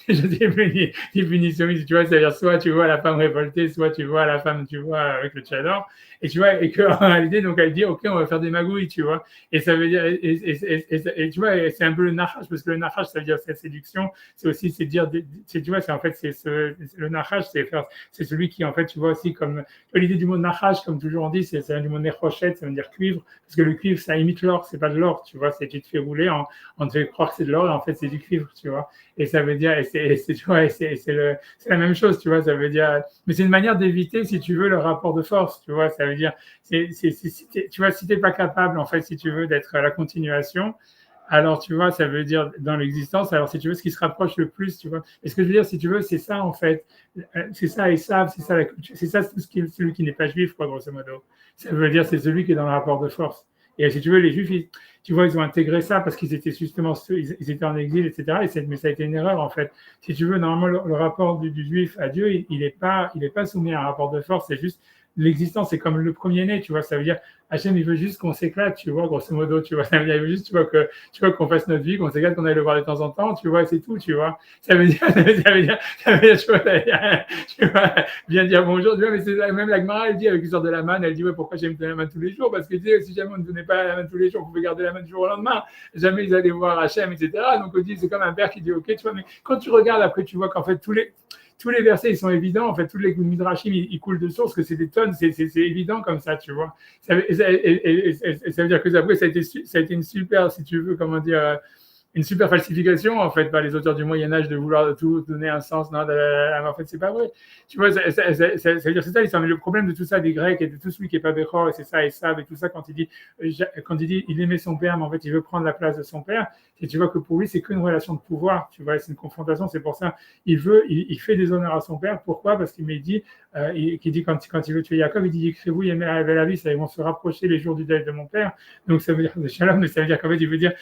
je dis puni soumise, tu vois, c'est-à-dire soit tu vois la femme révoltée, soit tu vois la femme, tu vois, avec le tchador, et tu vois, et qu'en réalité, donc elle dit, OK, on va faire des magouilles, tu vois, et ça veut dire, et tu vois, c'est un peu le nachash, parce que le nachash, ça veut dire cette séduction, c'est aussi, c'est dire, tu vois, c'est en fait, le nachash, c'est celui qui, en fait, tu vois aussi comme, l'idée du mot nachash, comme toujours on dit, c'est du mot nechochet, ça veut dire cuivre, parce que le cuivre, ça imite l'or, c'est pas de l'or, tu vois, tu te fais rouler, on te fait croire que c'est de l'or, et en fait, c'est du cuivre, tu vois. Et ça veut dire, tu vois, c'est la même chose, tu vois, ça veut dire, mais c'est une manière d'éviter, si tu veux, le rapport de force, tu vois, ça veut dire, tu vois, si t'es pas capable, en fait, si tu veux, d'être à la continuation, alors, tu vois, ça veut dire dans l'existence, alors si tu veux, ce qui se rapproche le plus, tu vois. Et ce que je veux dire, si tu veux, c'est ça, en fait. C'est ça, et ça, c'est ça la culture. C'est ça, celui qui n'est pas juif, quoi, grosso modo. Ça veut dire, c'est celui qui est dans le rapport de force. Et si tu veux, les juifs, tu vois, ils ont intégré ça parce qu'ils étaient justement, ils étaient en exil, etc. Mais ça a été une erreur, en fait. Si tu veux, normalement, le rapport du juif à Dieu, il n'est pas soumis à un rapport de force, c'est juste l'existence, c'est comme le premier-né, tu vois, ça veut dire, Hachem, il veut juste qu'on s'éclate, tu vois, grosso modo, tu vois, ça veut dire, il veut juste, tu vois, qu'on fasse notre vie, qu'on s'éclate, qu'on aille le voir de temps en temps, tu vois, c'est tout, tu vois. Ça veut dire, tu vois, bien dire bonjour, tu vois, mais c'est même la Gemara, elle dit, avec l'histoire de la manne, elle dit, ouais, pourquoi j'aime donner la manne tous les jours? Parce que, tu sais, si jamais on ne donnait pas la manne tous les jours, on pouvait garder la manne du jour au lendemain, jamais ils allaient voir Hachem, etc. Donc, on dit, c'est comme un père qui dit, ok, tu vois, mais quand tu regardes, après, tu vois qu'en fait, tous les versets, ils sont évidents. En fait, tous les midrashim, ils coulent de source, que c'est des tonnes, c'est évident comme ça, tu vois. Ça veut dire que après, ça a été une super, si tu veux, comment dire, une super falsification, en fait, par les auteurs du Moyen-Âge de vouloir tout donner un sens. Non, en fait, c'est pas vrai. Tu vois, ça veut dire, c'est ça, le problème de tout ça, des Grecs et de tout celui qui est pas Bechor, et c'est ça, et ça, et tout ça, quand il dit, il aimait son père, mais en fait, il veut prendre la place de son père, et tu vois que pour lui, c'est qu'une relation de pouvoir, tu vois, c'est une confrontation, c'est pour ça, il fait des honneurs à son père. Pourquoi? Parce qu'il dit, quand il veut tuer Jacob, il dit, écrivez-vous, il avait la vie, ça, ils vont se rapprocher les jours du deuil de mon père. Donc, ça veut dire, Shalom, mais ça veut dire qu'en fait, il veut dire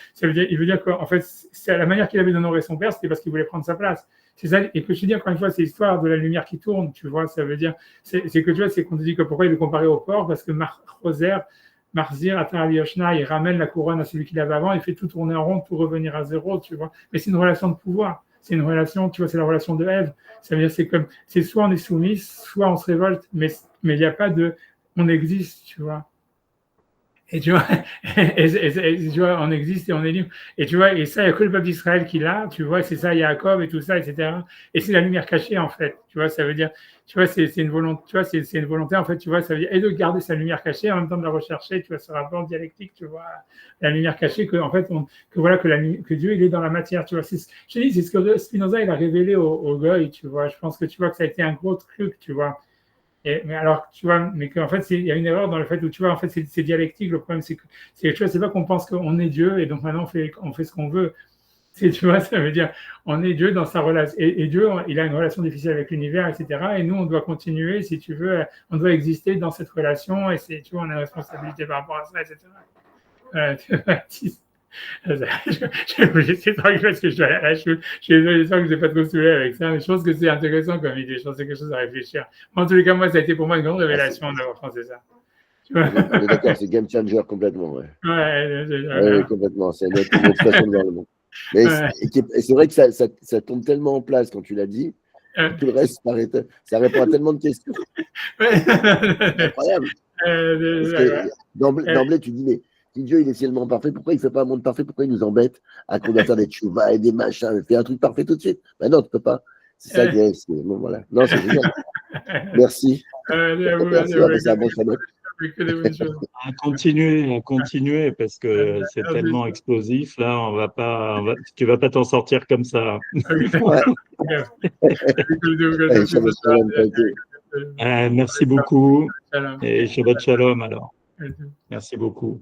qu'en fait, c'est la manière qu'il avait d'honorer son père, c'était parce qu'il voulait prendre sa place. C'est ça, et que je te dis encore une fois, c'est l'histoire de la lumière qui tourne, tu vois, ça veut dire, c'est que tu vois, c'est qu'on te dit que pourquoi il est comparé au porc, parce que Marzir, Atar Yoshna, il ramène la couronne à celui qu'il avait avant, il fait tout tourner en rond pour revenir à zéro, tu vois. Mais c'est une relation de pouvoir, c'est une relation, tu vois, c'est la relation de Ève. Ça veut dire, c'est soit on est soumis, soit on se révolte, mais il n'y a pas de, on existe, tu vois. Et tu vois, tu vois, on existe et on est libre. Et tu vois, et ça, il n'y a que le peuple d'Israël qui l'a, tu vois, c'est ça, Jacob et tout ça, etc. Et c'est la lumière cachée, en fait. Tu vois, ça veut dire, tu vois, c'est une volonté, tu vois, c'est une volonté, en fait, tu vois, ça veut dire, et de garder sa lumière cachée, en même temps de la rechercher, tu vois, ce rapport dialectique, tu vois, la lumière cachée, que, en fait, que Dieu, il est dans la matière, tu vois. Je te dis, c'est ce que Spinoza, il a révélé au Goy, tu vois. Je pense que tu vois que ça a été un gros truc, tu vois. Mais alors, tu vois, mais qu'en fait, il y a une erreur dans le fait où, tu vois, en fait, c'est dialectique. Le problème, c'est que c'est pas qu'on pense qu'on est Dieu et donc maintenant on fait ce qu'on veut. Tu vois, ça veut dire, on est Dieu dans sa relation. Et Dieu, il a une relation difficile avec l'univers, etc. Et nous, on doit continuer, si tu veux, on doit exister dans cette relation et tu vois, on a une responsabilité par rapport à ça, etc. Voilà, tu vois, j'ai essayé de parler parce que je suis allé à la chute. Je suis désolé, j'espère que je n'ai pas trop saoulé avec ça, mais je pense que c'est intéressant comme idée. Je pense que c'est quelque chose à réfléchir. En tous les cas, moi, ça a été pour moi une grande révélation d'avoir pensé ça. On est d'accord, c'est game changer complètement. Ouais, ouais, complètement. C'est notre façon de voir le monde. Mais c'est vrai que ça tombe tellement en place quand tu l'as dit. Tout le reste, ça répond à tellement de questions. C'est incroyable. D'emblée, tu dis, mais si Dieu il est tellement parfait, pourquoi il ne fait pas un monde parfait? Pourquoi il nous embête à qu'on doit faire des tchouvas et des machins? Fais un truc parfait tout de suite. Ben non, tu ne peux pas. C'est ça qui est. Bon, voilà. Non, c'est génial. Merci. Merci, c'est un bon chemin. Continuer parce que c'est tellement explosif. Là, tu vas pas t'en sortir comme ça. Merci beaucoup et Shabbat Shalom alors. Merci beaucoup.